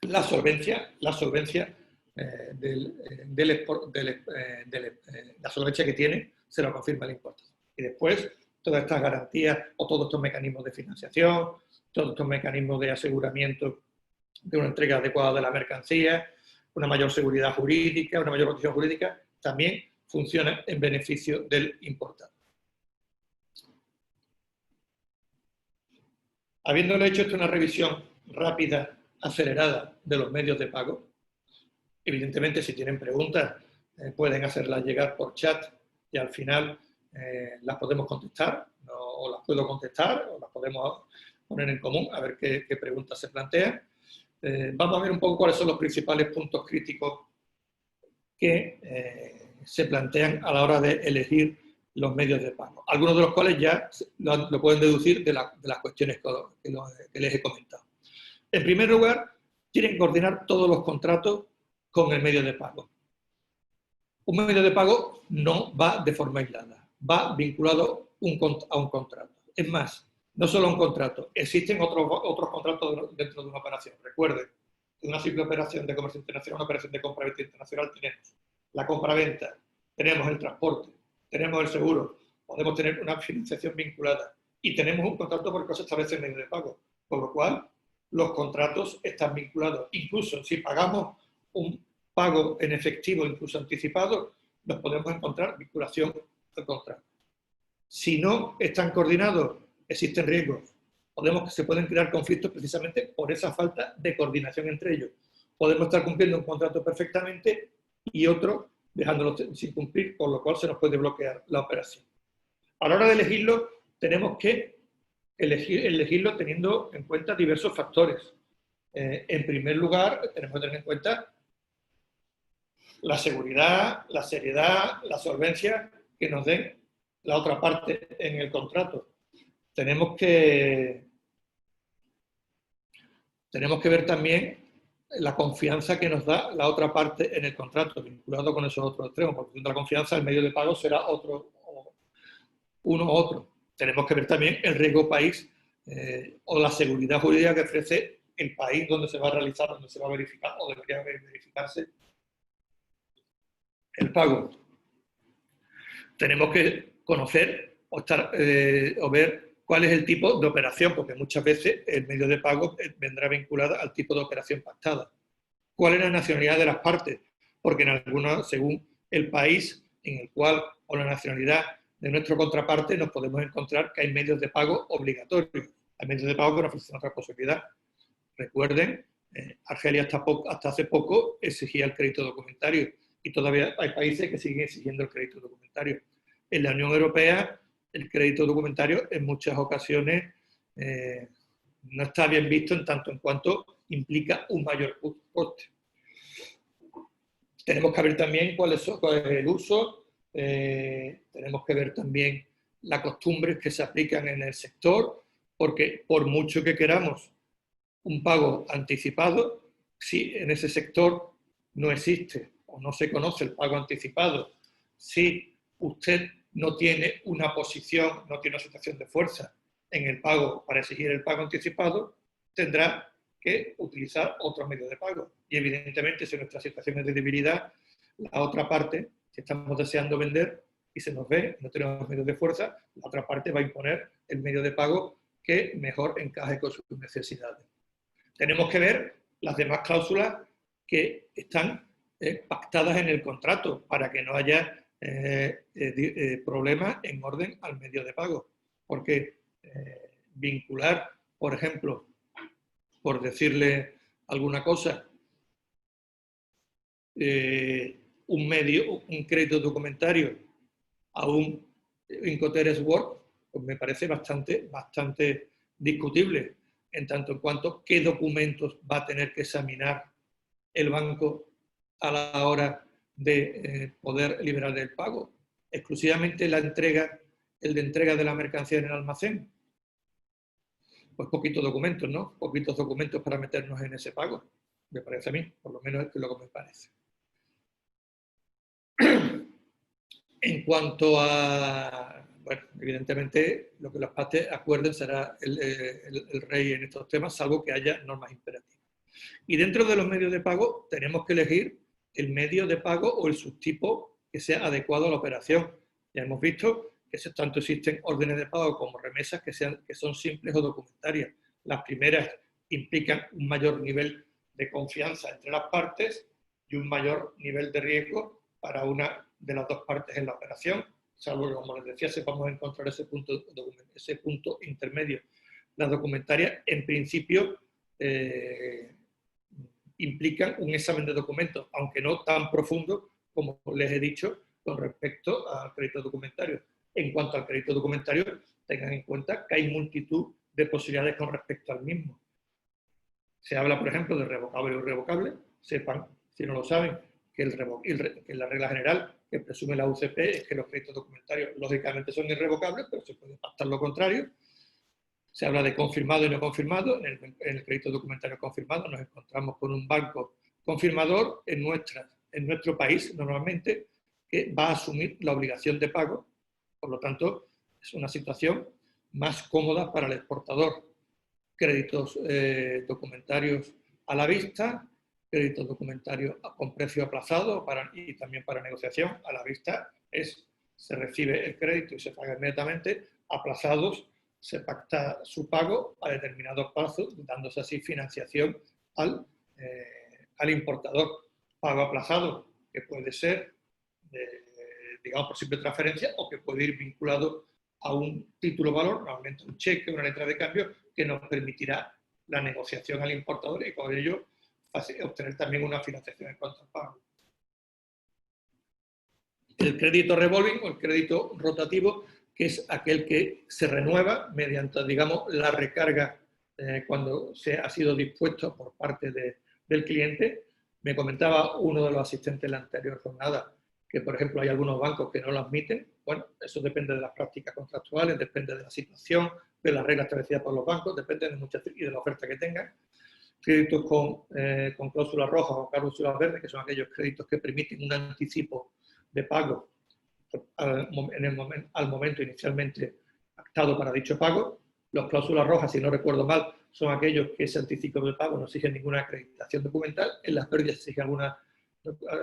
la solvencia la solvencia que tiene, se lo confirma el importador. Y después, todas estas garantías o todos estos mecanismos de financiación, todos estos mecanismos de aseguramiento de una entrega adecuada de la mercancía, una mayor seguridad jurídica, una mayor protección jurídica, también funciona en beneficio del importador. Habiéndole hecho una revisión rápida, acelerada de los medios de pago, evidentemente si tienen preguntas pueden hacerlas llegar por chat y al final las podemos contestar, o las puedo contestar, o las podemos poner en común a ver qué preguntas se plantean. Vamos a ver un poco cuáles son los principales puntos críticos que se plantean a la hora de elegir los medios de pago, algunos de los cuales ya lo pueden deducir de las cuestiones que les he comentado. En primer lugar, tienen que coordinar todos los contratos con el medio de pago. Un medio de pago no va de forma aislada, va vinculado a un contrato. Es más, no solo a un contrato, existen otros contratos dentro de una operación. Recuerden, en una simple operación de comercio internacional, una operación de compra-venta internacional, tenemos la compra-venta, tenemos el transporte, tenemos el seguro, podemos tener una financiación vinculada y tenemos un contrato por el cual se establece el medio de pago. Por lo cual, los contratos están vinculados. Incluso si pagamos un pago en efectivo, incluso anticipado, nos podemos encontrar vinculación al contrato. Si no están coordinados, existen riesgos. Se pueden crear conflictos precisamente por esa falta de coordinación entre ellos. Podemos estar cumpliendo un contrato perfectamente y otro dejándolo sin cumplir, por lo cual se nos puede bloquear la operación. A la hora de elegirlo, tenemos que elegirlo teniendo en cuenta diversos factores. En primer lugar, tenemos que tener en cuenta la seguridad, la seriedad, la solvencia que nos den la otra parte en el contrato. Tenemos que ver también la confianza que nos da la otra parte en el contrato, vinculado con esos otros extremos, porque la confianza, el medio de pago será uno u otro. Tenemos que ver también el riesgo país o la seguridad jurídica que ofrece el país donde se va a realizar, donde se va a verificar o debería verificarse el pago. Tenemos que conocer o ver cuál es el tipo de operación, porque muchas veces el medio de pago vendrá vinculado al tipo de operación pactada. ¿Cuál es la nacionalidad de las partes? Porque en algunos, según el país en el cual, o la nacionalidad de nuestra contraparte, nos podemos encontrar que hay medios de pago obligatorios. Hay medios de pago que nos ofrecen otra posibilidad. Recuerden, Argelia hasta hace poco exigía el crédito documentario y todavía hay países que siguen exigiendo el crédito documentario. En la Unión Europea, el crédito documentario en muchas ocasiones no está bien visto en tanto en cuanto implica un mayor coste. Tenemos que ver también cuál es el uso, tenemos que ver también las costumbres que se aplican en el sector, porque por mucho que queramos un pago anticipado, si en ese sector no existe o no se conoce el pago anticipado, si usted no tiene una posición, no tiene una situación de fuerza en el pago para exigir el pago anticipado, tendrá que utilizar otros medios de pago. Y evidentemente, si nuestra situación es de debilidad, la otra parte, si estamos deseando vender y se nos ve, no tenemos medios de fuerza, la otra parte va a imponer el medio de pago que mejor encaje con sus necesidades. Tenemos que ver las demás cláusulas que están pactadas en el contrato para que no haya problemas en orden al medio de pago. Porque vincular, por ejemplo, por decirle alguna cosa, un crédito documentario a un Incoterms Word, pues me parece bastante discutible, en tanto en cuanto qué documentos va a tener que examinar el banco a la hora de poder liberar el pago. Exclusivamente el de entrega de la mercancía en el almacén. Pues poquitos documentos, ¿no? Poquitos documentos para meternos en ese pago, me parece a mí, por lo menos es lo que me parece. En cuanto a, bueno, evidentemente lo que las partes acuerden será el rey en estos temas, salvo que haya normas imperativas. Y dentro de los medios de pago tenemos que elegir el medio de pago o el subtipo que sea adecuado a la operación. Ya hemos visto que tanto existen órdenes de pago como remesas que son simples o documentarias. Las primeras implican un mayor nivel de confianza entre las partes y un mayor nivel de riesgo para una de las dos partes en la operación, salvo que, como les decía, sepamos encontrar ese punto intermedio. Las documentarias, en principio, implican un examen de documentos, aunque no tan profundo como les he dicho con respecto al crédito documentario. En cuanto al crédito documentario, tengan en cuenta que hay multitud de posibilidades con respecto al mismo. Se habla, por ejemplo, de revocable o irrevocable. Sepan, si no lo saben, que la regla general que presume la UCP es que los créditos documentarios lógicamente son irrevocables, pero se puede pactar lo contrario. Se habla de confirmado y no confirmado. En el crédito documentario confirmado nos encontramos con un banco confirmador en nuestro país, normalmente, que va a asumir la obligación de pago. Por lo tanto, es una situación más cómoda para el exportador. Créditos documentarios a la vista, créditos documentarios con precio aplazado y también para negociación. A la vista se recibe el crédito y se paga inmediatamente. Aplazados, se pacta su pago a determinados plazos, dándose así financiación al importador. Pago aplazado, que puede ser, digamos, por simple transferencia o que puede ir vinculado a un título valor, normalmente un cheque, una letra de cambio, que nos permitirá la negociación al importador y con ello obtener también una financiación en cuanto al pago. El crédito revolving o el crédito rotativo, que es aquel que se renueva mediante, digamos, la recarga cuando se ha sido dispuesto por parte del cliente. Me comentaba uno de los asistentes en la anterior jornada que, por ejemplo, hay algunos bancos que no lo admiten. Bueno, eso depende de las prácticas contractuales, depende de la situación, de las reglas establecidas por los bancos, depende de muchas y de la oferta que tengan. Créditos con cláusulas rojas o cláusulas verdes, que son aquellos créditos que permiten un anticipo de pago al momento inicialmente pactado para dicho pago. Las cláusulas rojas, si no recuerdo mal, son aquellos que ese anticipo de pago no exige ninguna acreditación documental. En las pérdidas exige alguna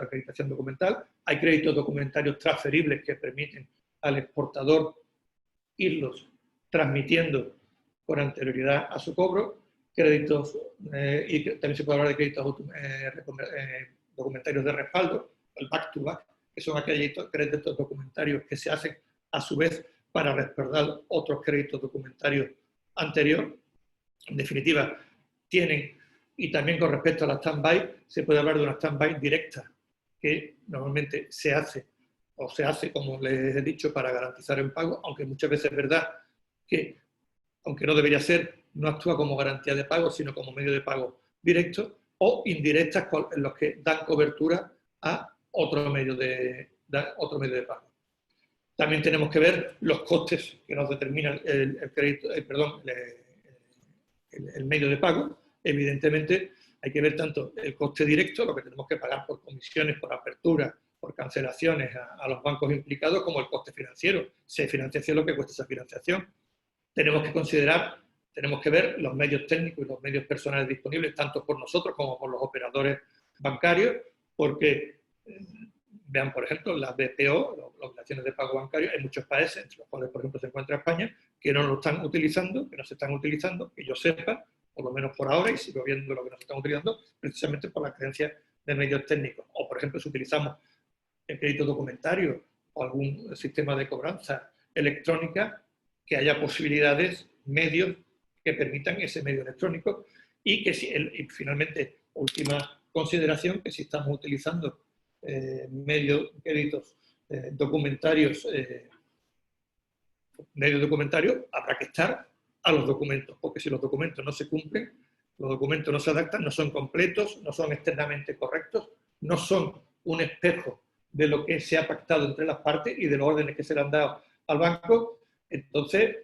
acreditación documental. Hay créditos documentarios transferibles que permiten al exportador irlos transmitiendo con anterioridad a su cobro. Créditos, y también se puede hablar de créditos documentarios de respaldo, el back-to-back, que son aquellos créditos documentarios que se hacen a su vez para respaldar otros créditos documentarios anteriores. En definitiva, tienen, y también con respecto a la stand-by, se puede hablar de una stand-by directa, que normalmente se hace o se hace, como les he dicho, para garantizar el pago, aunque muchas veces es verdad que, aunque no debería ser, no actúa como garantía de pago, sino como medio de pago directo, o indirectas en los que dan cobertura a otro medio de pago. También tenemos que ver los costes que nos determinan el medio de pago. Evidentemente, hay que ver tanto el coste directo, lo que tenemos que pagar por comisiones, por apertura, por cancelaciones a los bancos implicados, como el coste financiero. Si hay financiación, lo que cuesta esa financiación. Tenemos que considerar, tenemos que ver los medios técnicos y los medios personales disponibles, tanto por nosotros como por los operadores bancarios, porque vean, por ejemplo, las BPO, las obligaciones de pago bancario, hay muchos países, entre los cuales, por ejemplo, se encuentra España, que no lo están utilizando, que no se están utilizando, que yo sepa, por lo menos por ahora, y sigo viendo lo que no se están utilizando, precisamente por la carencia de medios técnicos. O, por ejemplo, si utilizamos el crédito documentario o algún sistema de cobranza electrónica, que haya posibilidades, medios que permitan ese medio electrónico y que, y finalmente, última consideración, que si estamos utilizando medios, créditos documentarios, habrá que estar a los documentos, porque si los documentos no se cumplen, los documentos no se adaptan, no son completos, no son externamente correctos, no son un espejo de lo que se ha pactado entre las partes y de los órdenes que se le han dado al banco, entonces,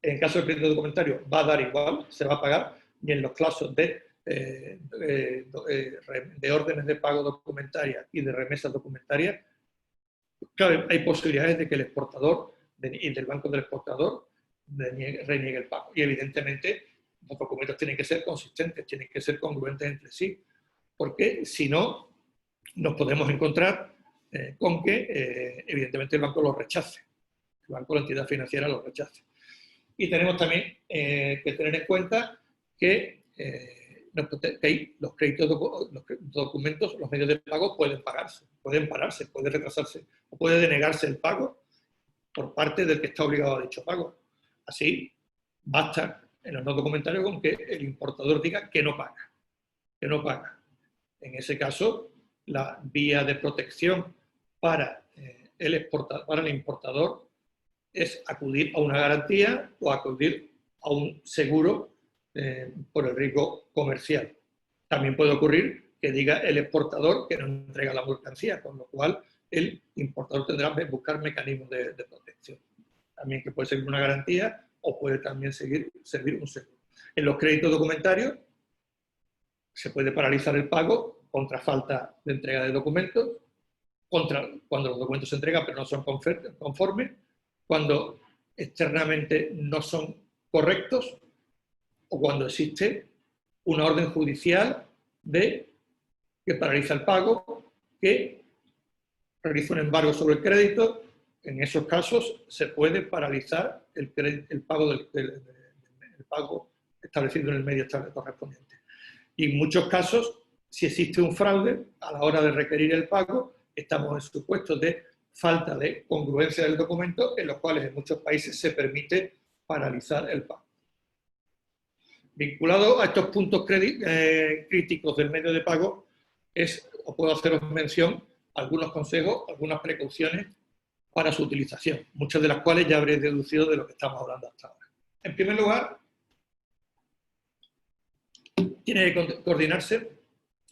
en caso del crédito documentario va a dar igual, se va a pagar, y en los casos de órdenes de pago documentarias y de remesas documentarias, claro, hay posibilidades de que el exportador y del banco del exportador reniegue el pago. Y evidentemente los documentos tienen que ser consistentes, tienen que ser congruentes entre sí, porque si no, nos podemos encontrar con que evidentemente el banco los rechace, el banco, la entidad financiera los rechace. Y tenemos también que tener en cuenta que los créditos, los documentos, los medios de pago pueden pararse, puede retrasarse o puede denegarse el pago por parte del que está obligado a dicho pago. Así, basta en los no documentarios con que el importador diga que no paga, que no paga. En ese caso, la vía de protección para el importador es acudir a una garantía o acudir a un seguro por el riesgo comercial. También puede ocurrir que diga el exportador que no entrega la mercancía, con lo cual el importador tendrá que buscar mecanismos de protección. También que puede servir una garantía o puede también servir un seguro. En los créditos documentarios se puede paralizar el pago contra falta de entrega de documentos, cuando los documentos se entregan pero no son conformes, cuando externamente no son correctos o cuando existe una orden judicial que paraliza el pago, que realiza un embargo sobre el crédito. En esos casos se puede paralizar el pago, el pago establecido en el medio correspondiente. Y en muchos casos, si existe un fraude a la hora de requerir el pago, estamos en supuestos de falta de congruencia del documento, en los cuales en muchos países se permite paralizar el pago. Vinculado a estos puntos críticos del medio de pago, os puedo haceros mención algunos consejos, algunas precauciones para su utilización, muchas de las cuales ya habréis deducido de lo que estamos hablando hasta ahora. En primer lugar, tiene que coordinarse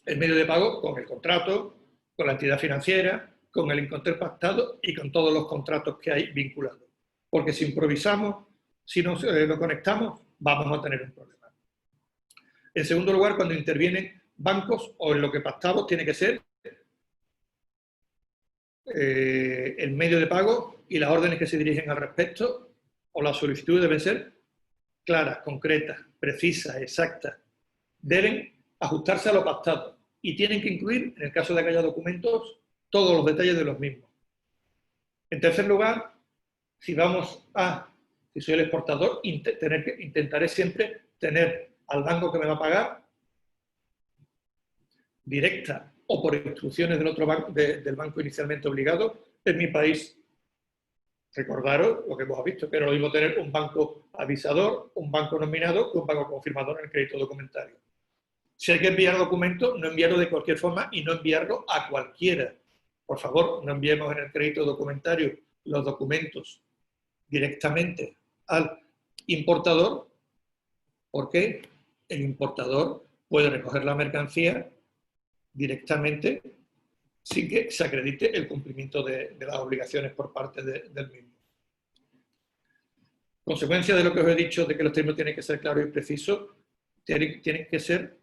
el medio de pago con el contrato, con la entidad financiera, con el incoterm pactado y con todos los contratos que hay vinculados. Porque si improvisamos, si no lo conectamos, vamos a tener un problema. En segundo lugar, cuando intervienen bancos o en lo que pactamos, tiene que ser el medio de pago y las órdenes que se dirigen al respecto o las solicitudes deben ser claras, concretas, precisas, exactas. Deben ajustarse a lo pactado y tienen que incluir, en el caso de que haya documentos, todos los detalles de los mismos. En tercer lugar, si soy el exportador, intentaré siempre tener al banco que me va a pagar directa o por instrucciones del otro banco, del banco inicialmente obligado, en mi país. Recordaros lo que hemos visto, que no es lo mismo tener un banco avisador, un banco nominado, que un banco confirmador en el crédito documentario. Si hay que enviar documentos, no enviarlo de cualquier forma y no enviarlo a cualquiera por favor, no enviemos en el crédito documentario los documentos directamente al importador, porque el importador puede recoger la mercancía directamente sin que se acredite el cumplimiento de las obligaciones por parte del mismo. Consecuencia de lo que os he dicho, de que los términos tienen que ser claros y precisos, tienen que ser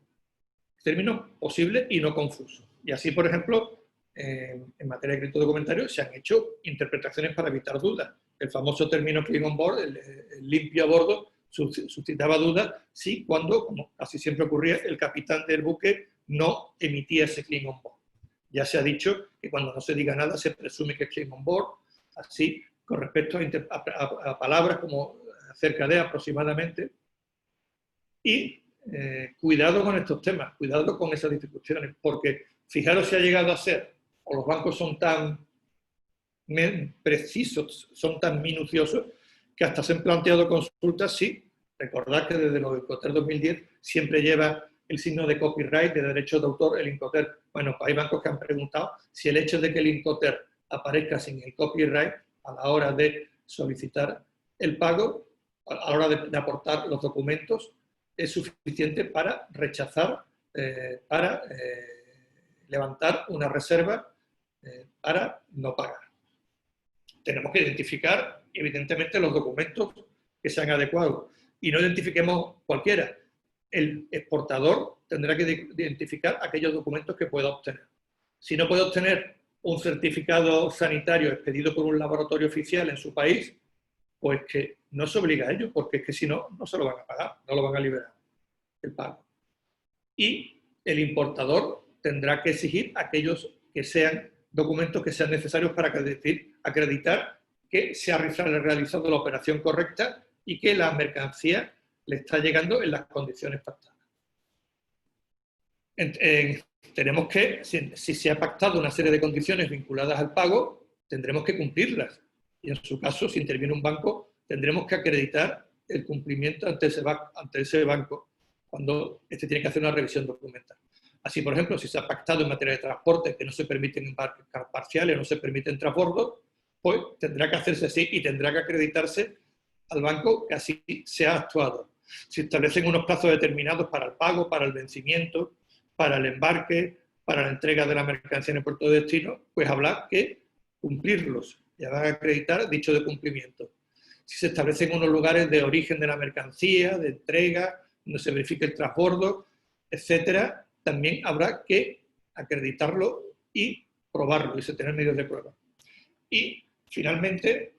términos posibles y no confusos. Y así, por ejemplo, en materia de crédito documentario se han hecho interpretaciones para evitar dudas. El famoso término clean on board, el limpio a bordo, suscitaba dudas si cuando, como casi siempre ocurría, el capitán del buque no emitía ese clean on board. Ya se ha dicho que cuando no se diga nada se presume que es clean on board, así con respecto a palabras como cerca de, aproximadamente. Y cuidado con estos temas, cuidado con esas distribuciones, porque fijaros si ha llegado a ser, o los bancos son tan precisos, son tan minuciosos, que hasta se han planteado consultas, sí. Recordad que desde los Incoterm 2010 siempre lleva el signo de copyright, de derecho de autor, el Incoterm. Bueno, pues hay bancos que han preguntado si el hecho de que el Incoterm aparezca sin el copyright a la hora de solicitar el pago, a la hora de aportar los documentos, es suficiente para rechazar, para levantar una reserva para no pagar. Tenemos que identificar, evidentemente, los documentos que sean adecuados y no identifiquemos cualquiera. El exportador tendrá que identificar aquellos documentos que pueda obtener. Si no puede obtener un certificado sanitario expedido por un laboratorio oficial en su país, pues que no se obliga a ello, porque es que si no, no se lo van a pagar, no lo van a liberar el pago. Y el importador tendrá que exigir aquellos que sean documentos que sean necesarios para acreditar que se ha realizado la operación correcta y que la mercancía le está llegando en las condiciones pactadas. Tenemos que, si se ha pactado una serie de condiciones vinculadas al pago, tendremos que cumplirlas. Y en su caso, si interviene un banco, tendremos que acreditar el cumplimiento ante ese banco cuando este tiene que hacer una revisión documental. Así, por ejemplo, si se ha pactado en materia de transporte que no se permiten embarques parciales, no se permiten transbordos, pues tendrá que hacerse así y tendrá que acreditarse al banco que así se ha actuado. Si establecen unos plazos determinados para el pago, para el vencimiento, para el embarque, para la entrega de la mercancía en el puerto de destino, pues habrá que cumplirlos y habrá que acreditar dicho de cumplimiento. Si se establecen unos lugares de origen de la mercancía, de entrega, donde se verifique el transbordo, etcétera, también habrá que acreditarlo y probarlo y se tener medios de prueba. Y finalmente,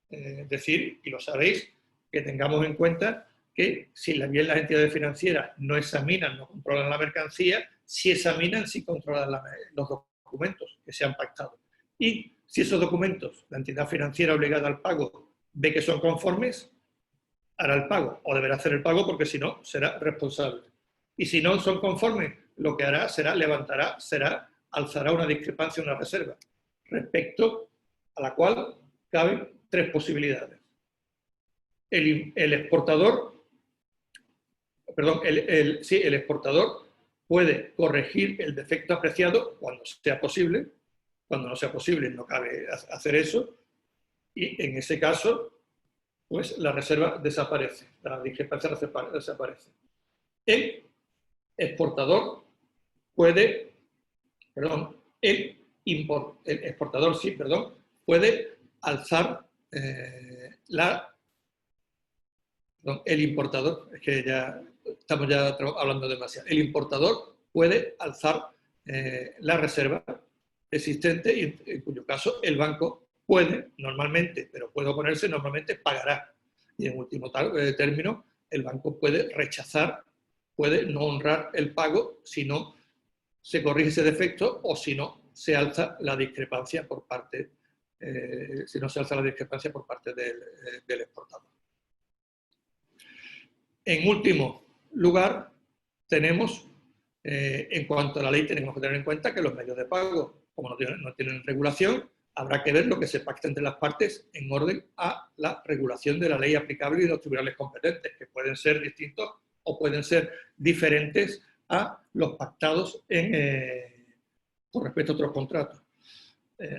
decir, y lo sabéis, que tengamos en cuenta que si bien las entidades financieras no examinan, no controlan la mercancía, si examinan, si controlan los documentos que se han pactado. Y si esos documentos, la entidad financiera obligada al pago, ve que son conformes, hará el pago, o deberá hacer el pago porque si no, será responsable. Y si no son conformes, lo que hará será alzará una discrepancia, una reserva, respecto a la cual caben tres posibilidades. El exportador puede corregir el defecto apreciado cuando sea posible. Cuando no sea posible no cabe hacer eso y en ese caso pues la reserva desaparece, la discrepancia desaparece. El exportador puede, el exportador puede alzar el importador, es que ya estamos hablando demasiado, el importador puede alzar la reserva existente y en cuyo caso el banco puede, normalmente, pero puede oponerse, normalmente pagará. Y en último término, el banco puede rechazar, puede no honrar el pago si no se corrige ese defecto o si no se alza la discrepancia por parte, del exportador. En último lugar, tenemos, en cuanto a la ley, tenemos que tener en cuenta que los medios de pago, como no tienen regulación, habrá que ver lo que se pacta entre las partes en orden a la regulación de la ley aplicable y de los tribunales competentes, que pueden ser distintos o pueden ser diferentes a los pactados con respecto a otros contratos.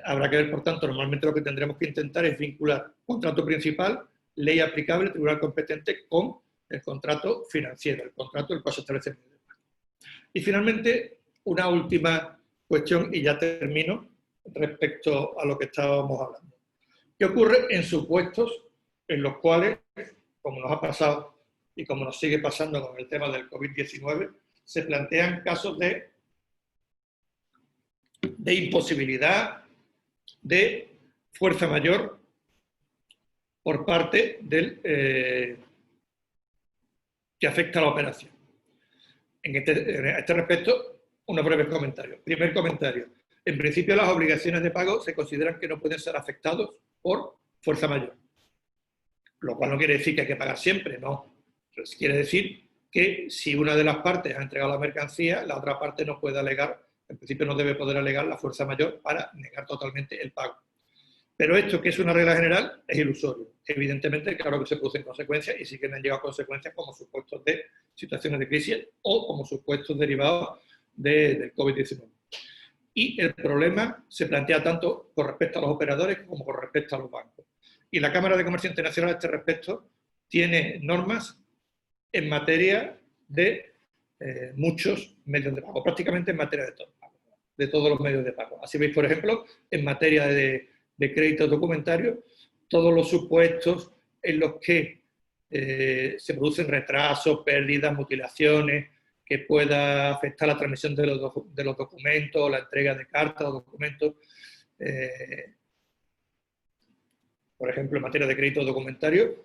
Habrá que ver, por tanto, normalmente lo que tendremos que intentar es vincular contrato principal, ley aplicable, tribunal competente, con el contrato financiero, el contrato del cual se establece el medio de pago. Y finalmente, una última cuestión, y ya termino, respecto a lo que estábamos hablando. ¿Qué ocurre en supuestos en los cuales, como nos ha pasado y como nos sigue pasando con el tema del COVID-19, se plantean casos de imposibilidad de fuerza mayor por parte del que afecta a la operación? En este respecto, unos breves comentarios. Primer comentario. En principio, las obligaciones de pago se consideran que no pueden ser afectados por fuerza mayor. Lo cual no quiere decir que hay que pagar siempre, no. Pues quiere decir que si una de las partes ha entregado la mercancía, la otra parte no puede alegar, en principio no debe poder alegar la fuerza mayor para negar totalmente el pago. Pero esto, que es una regla general, es ilusorio. Evidentemente, claro que se producen consecuencias y sí que han llegado consecuencias como supuestos de situaciones de crisis o como supuestos derivados del COVID-19. Y el problema se plantea tanto con respecto a los operadores como con respecto a los bancos. Y la Cámara de Comercio Internacional a este respecto tiene normas en materia de muchos medios de pago, prácticamente en materia de todos los medios de pago. Así veis, por ejemplo, en materia de créditos documentarios, todos los supuestos en los que se producen retrasos, pérdidas, mutilaciones, que pueda afectar la transmisión de los documentos, la entrega de cartas o documentos. Por ejemplo, en materia de crédito documentario,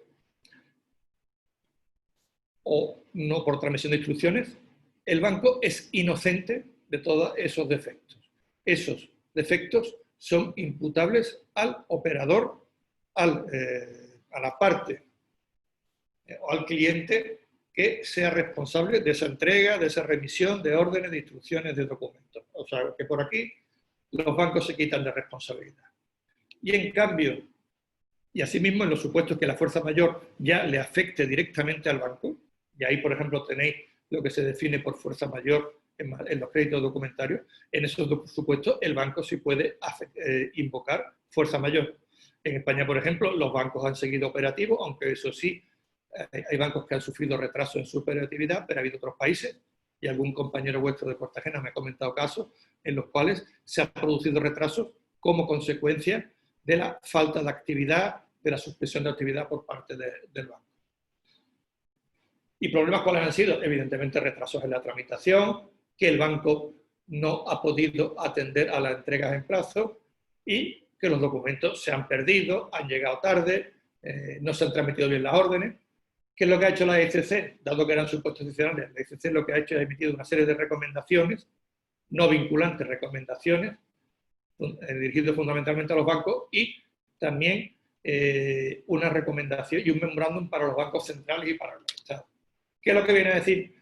o no por transmisión de instrucciones, el banco es inocente de todos esos defectos. Esos defectos son imputables al operador, a la parte o al cliente que sea responsable de esa entrega, de esa remisión de órdenes, de instrucciones, de documentos. O sea, que por aquí los bancos se quitan de responsabilidad. Y en cambio, y asimismo en los supuestos que la fuerza mayor ya le afecte directamente al banco, y ahí, por ejemplo, tenéis lo que se define por fuerza mayor en los créditos documentarios, en esos supuestos el banco sí puede invocar fuerza mayor. En España, por ejemplo, los bancos han seguido operativos, aunque eso sí, hay bancos que han sufrido retrasos en su operatividad, pero ha habido otros países, y algún compañero vuestro de Cartagena me ha comentado casos en los cuales se han producido retrasos como consecuencia de la falta de actividad, de la suspensión de actividad por parte del banco. ¿Y problemas cuáles han sido? Evidentemente retrasos en la tramitación, que el banco no ha podido atender a las entregas en plazo y que los documentos se han perdido, han llegado tarde, no se han transmitido bien las órdenes. ¿Qué es lo que ha hecho la ECC? Dado que eran supuestos adicionales, la ECC lo que ha hecho es emitido una serie de recomendaciones, no vinculantes recomendaciones, dirigidas fundamentalmente a los bancos, y también una recomendación y un memorándum para los bancos centrales y para los estados. ¿Qué es lo que viene a decir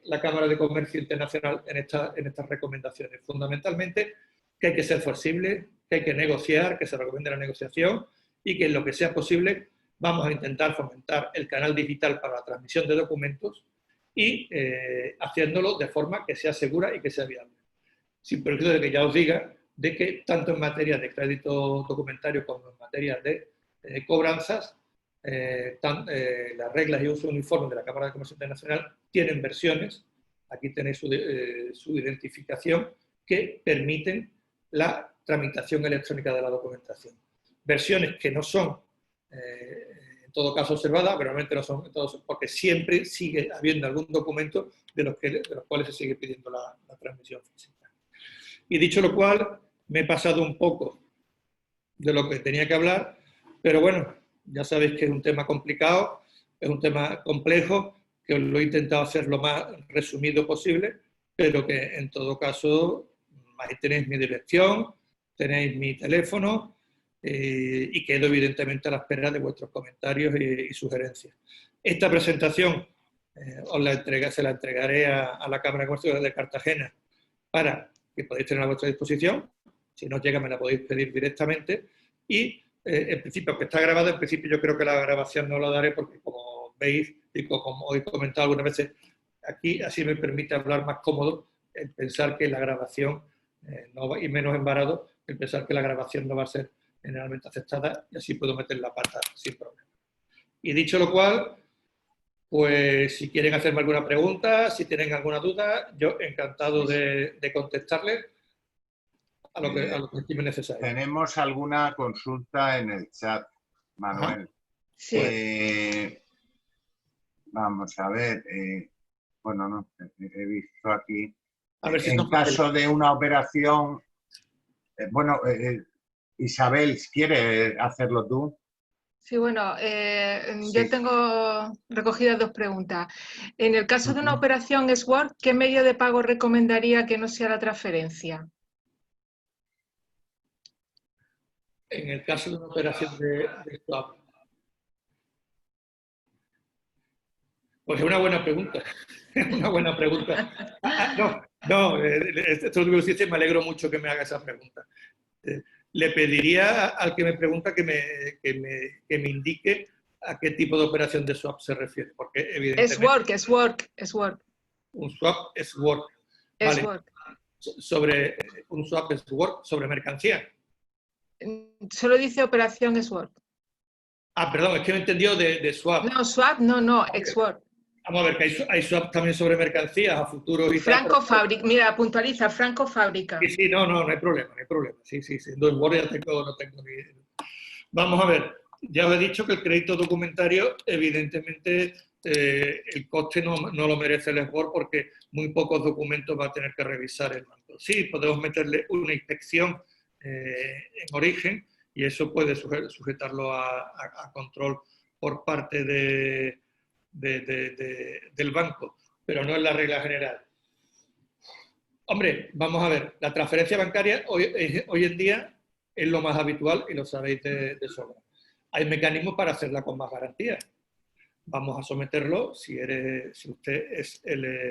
la Cámara de Comercio Internacional en estas recomendaciones? Fundamentalmente que hay que ser flexible, que hay que negociar, que se recomienda la negociación y que en lo que sea posible vamos a intentar fomentar el canal digital para la transmisión de documentos y haciéndolo de forma que sea segura y que sea viable. Sin perjuicio de que ya os diga de que tanto en materia de crédito documentario como en materia de cobranzas, las reglas y uso uniforme de la Cámara de Comercio Internacional tienen versiones, aquí tenéis su identificación, que permiten la tramitación electrónica de la documentación. Versiones que no son en todo caso observadas, pero realmente no son en todos, porque siempre sigue habiendo algún documento de los cuales se sigue pidiendo la transmisión física. Y dicho lo cual, me he pasado un poco de lo que tenía que hablar, pero bueno, ya sabéis que es un tema complicado, es un tema complejo, que os lo he intentado hacer lo más resumido posible, pero que en todo caso ahí tenéis mi dirección, tenéis mi teléfono y quedo evidentemente a la espera de vuestros comentarios y sugerencias. Esta presentación se la entregaré a la Cámara de Comercio de Cartagena para que podáis tener a vuestra disposición. Si no os llega, me la podéis pedir directamente. Y en principio, que está grabado, en principio yo creo que la grabación no la daré porque, como veis y como he comentado algunas veces, aquí así me permite hablar más cómodo, el pensar que la grabación, no va, y menos embarado, pensar que la grabación no va a ser generalmente aceptada y así puedo meter la pata sin problema. Y dicho lo cual, pues si quieren hacerme alguna pregunta, si tienen alguna duda, yo encantado de contestarles a lo que estime necesario. Tenemos alguna consulta en el chat, Manuel. Sí. Vamos a ver. Bueno, no, he visto aquí. A ver si en caso de una operación, bueno, Isabel, ¿quieres hacerlo tú? Sí, bueno, yo tengo recogidas 2 preguntas. En el caso de una operación Sword, ¿qué medio de pago recomendaría que no sea la transferencia? En el caso de una operación de swap. Pues es una buena pregunta. Una buena pregunta. Esto lo que usted dice, me alegro mucho que me haga esa pregunta. Le pediría al que me pregunta que me indique a qué tipo de operación de swap se refiere, porque evidentemente... Es work. Un swap es work. Es Vale. work. Un swap es work sobre mercancía. Solo dice operación es work. Ah, perdón, es que me he entendido de swap. No, swap, no, ex-work. Vamos a ver, que hay swap también sobre mercancías a futuro y Franco Fábrica, mira, puntualiza, Franco Fábrica. Sí, no hay problema. Sí. No, en Word ya no tengo ni... Vamos a ver, ya os he dicho que el crédito documentario, evidentemente, el coste no lo merece el Word porque muy pocos documentos va a tener que revisar el banco. Sí, podemos meterle una inspección en origen y eso puede sujetarlo a control por parte del banco, pero no es la regla general. Hombre, vamos a ver, la transferencia bancaria hoy en día es lo más habitual y lo sabéis de sobra. Hay mecanismos para hacerla con más garantía. Vamos a someterlo, si usted es el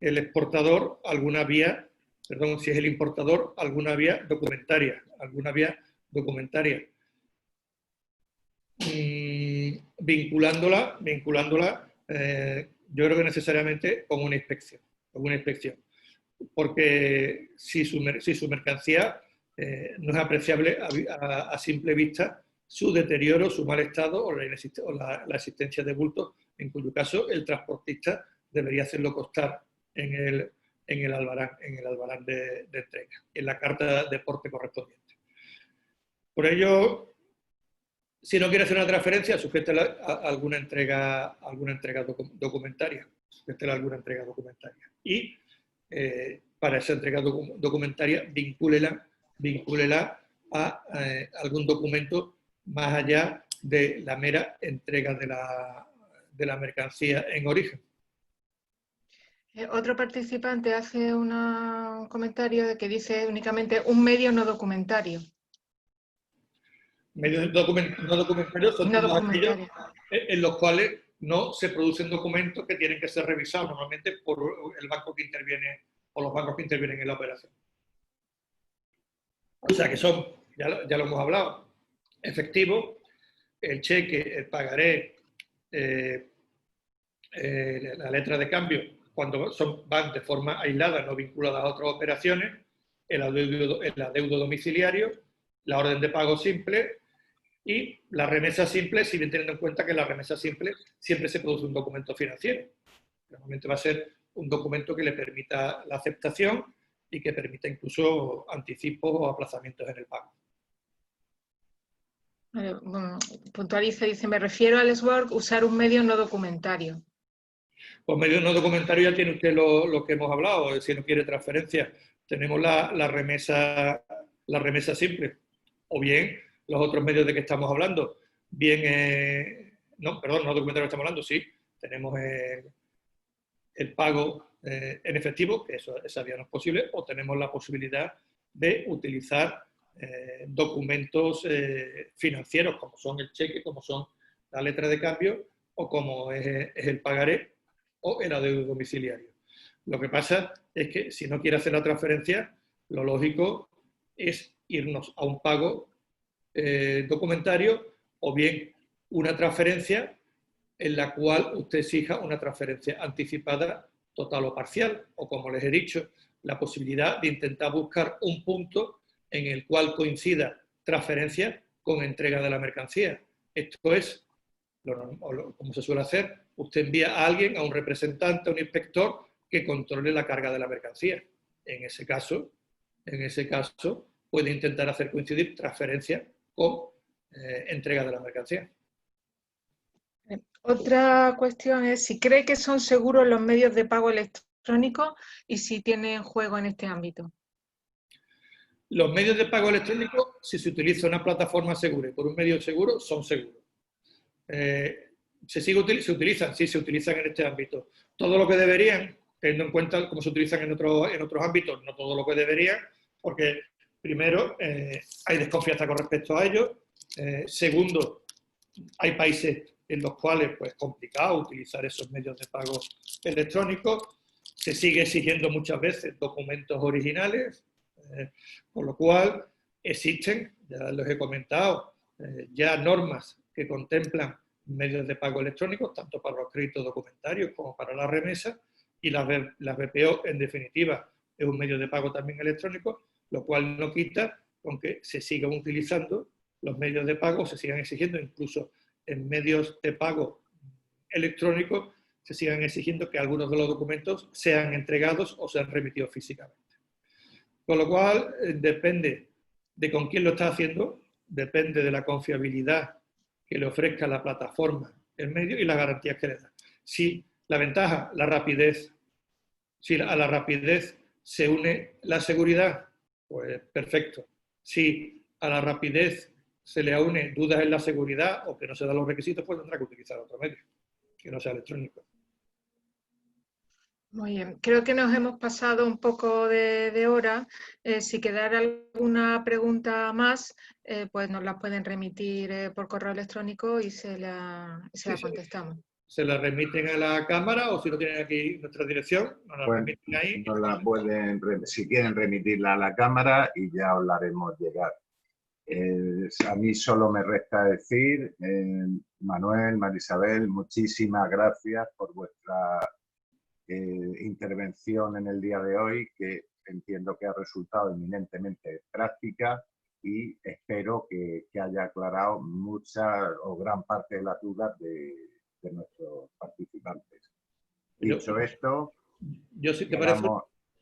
exportador, alguna vía, perdón, si es el importador, alguna vía documentaria. Vinculándola, yo creo que necesariamente con una inspección. Porque si su mercancía no es apreciable a simple vista su deterioro, su mal estado o la existencia de bultos, en cuyo caso el transportista debería hacerlo constar en el albarán de entrega, en la carta de porte correspondiente. Por ello, si no quiere hacer una transferencia, sujétela a alguna entrega documentaria. Y para esa entrega documentaria, vincúlela a algún documento más allá de la mera entrega de la mercancía en origen. Otro participante hace un comentario de que dice únicamente un medio no documentario. Medios no documentarios son todos aquellos en los cuales no se producen documentos que tienen que ser revisados normalmente por el banco que interviene o los bancos que intervienen en la operación. O sea que son, ya lo hemos hablado, efectivo, el cheque, el pagaré, la letra de cambio, cuando van de forma aislada, no vinculadas a otras operaciones, el adeudo domiciliario, la orden de pago simple y la remesa simple, si bien teniendo en cuenta que la remesa simple siempre se produce un documento financiero. Normalmente va a ser un documento que le permita la aceptación y que permita incluso anticipos o aplazamientos en el pago. Puntualiza, dice, me refiero al SWORK, usar un medio no documentario. Pues medio no documentario ya tiene usted lo que hemos hablado, si no quiere transferencia. Tenemos la remesa simple, o bien los otros medios de que estamos hablando. Bien, no documentario estamos hablando, sí. Tenemos el pago en efectivo, que esa vía no es posible, o tenemos la posibilidad de utilizar documentos financieros, como son el cheque, como son la letra de cambio, o como es el pagaré o el adeudo domiciliario. Lo que pasa es que si no quiere hacer la transferencia, lo lógico es irnos a un pago documentario o bien una transferencia en la cual usted exija una transferencia anticipada total o parcial, o como les he dicho, la posibilidad de intentar buscar un punto en el cual coincida transferencia con entrega de la mercancía. Esto es, como se suele hacer, usted envía a alguien, a un representante, a un inspector, que controle la carga de la mercancía. En ese caso, puede intentar hacer coincidir transferencia con entrega de la mercancía. Otra cuestión es si cree que son seguros los medios de pago electrónicos y si tienen juego en este ámbito. Los medios de pago electrónicos, si se utiliza una plataforma segura y por un medio seguro, son seguros. Se utilizan en este ámbito. Todo lo que deberían, teniendo en cuenta cómo se utilizan en otros ámbitos, no todo lo que deberían, porque primero hay desconfianza con respecto a ello. Segundo, hay países en los cuales pues, es complicado utilizar esos medios de pago electrónicos. Se sigue exigiendo muchas veces documentos originales, con lo cual existen, ya les he comentado, ya normas que contemplan medios de pago electrónicos, tanto para los créditos documentarios como para la remesa, y las BPO, en definitiva, es un medio de pago también electrónico, lo cual no quita con que se sigan utilizando los medios de pago, se sigan exigiendo incluso en medios de pago electrónicos, se sigan exigiendo que algunos de los documentos sean entregados o sean remitidos físicamente. Con lo cual, depende de con quién lo está haciendo, depende de la confiabilidad que le ofrezca la plataforma, el medio y las garantías que le da. Si la ventaja, la rapidez, si a la rapidez se une la seguridad, pues perfecto. Si a la rapidez se le une dudas en la seguridad o que no se dan los requisitos, pues tendrá que utilizar otro medio, que no sea electrónico. Muy bien, creo que nos hemos pasado un poco de hora. Si quedara alguna pregunta más, pues nos la pueden remitir por correo electrónico y se la contestamos. Se la remiten a la cámara o si no tienen aquí nuestra dirección, nos la remiten ahí. Nos la pueden, si quieren remitirla a la cámara y ya os la haremos llegar. A mí solo me resta decir, Manuel, Marisabel, muchísimas gracias por vuestra intervención en el día de hoy, que entiendo que ha resultado eminentemente práctica y espero que haya aclarado mucha o gran parte de las dudas de nuestros participantes. Dicho esto, yo sí te parece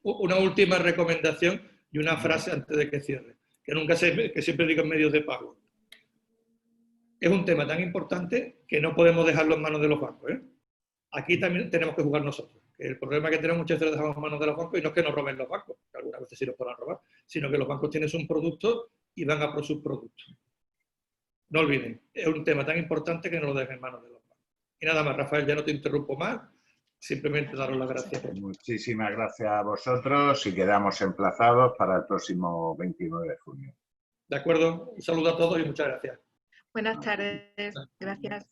una última recomendación y una frase antes de que cierre, que siempre digo en medios de pago. Es un tema tan importante que no podemos dejarlo en manos de los bancos, ¿eh? Aquí también tenemos que jugar nosotros. El problema que tenemos muchas veces lo dejamos en manos de los bancos y no es que nos roben los bancos, que algunas veces sí los podrán robar, sino que los bancos tienen un producto y van a por sus productos. No olviden, es un tema tan importante que no lo dejen en manos de los bancos. Y nada más, Rafael, ya no te interrumpo más, simplemente daros las gracias. Muchísimas gracias a vosotros y quedamos emplazados para el próximo 29 de junio. De acuerdo, un saludo a todos y muchas gracias. Buenas tardes, gracias.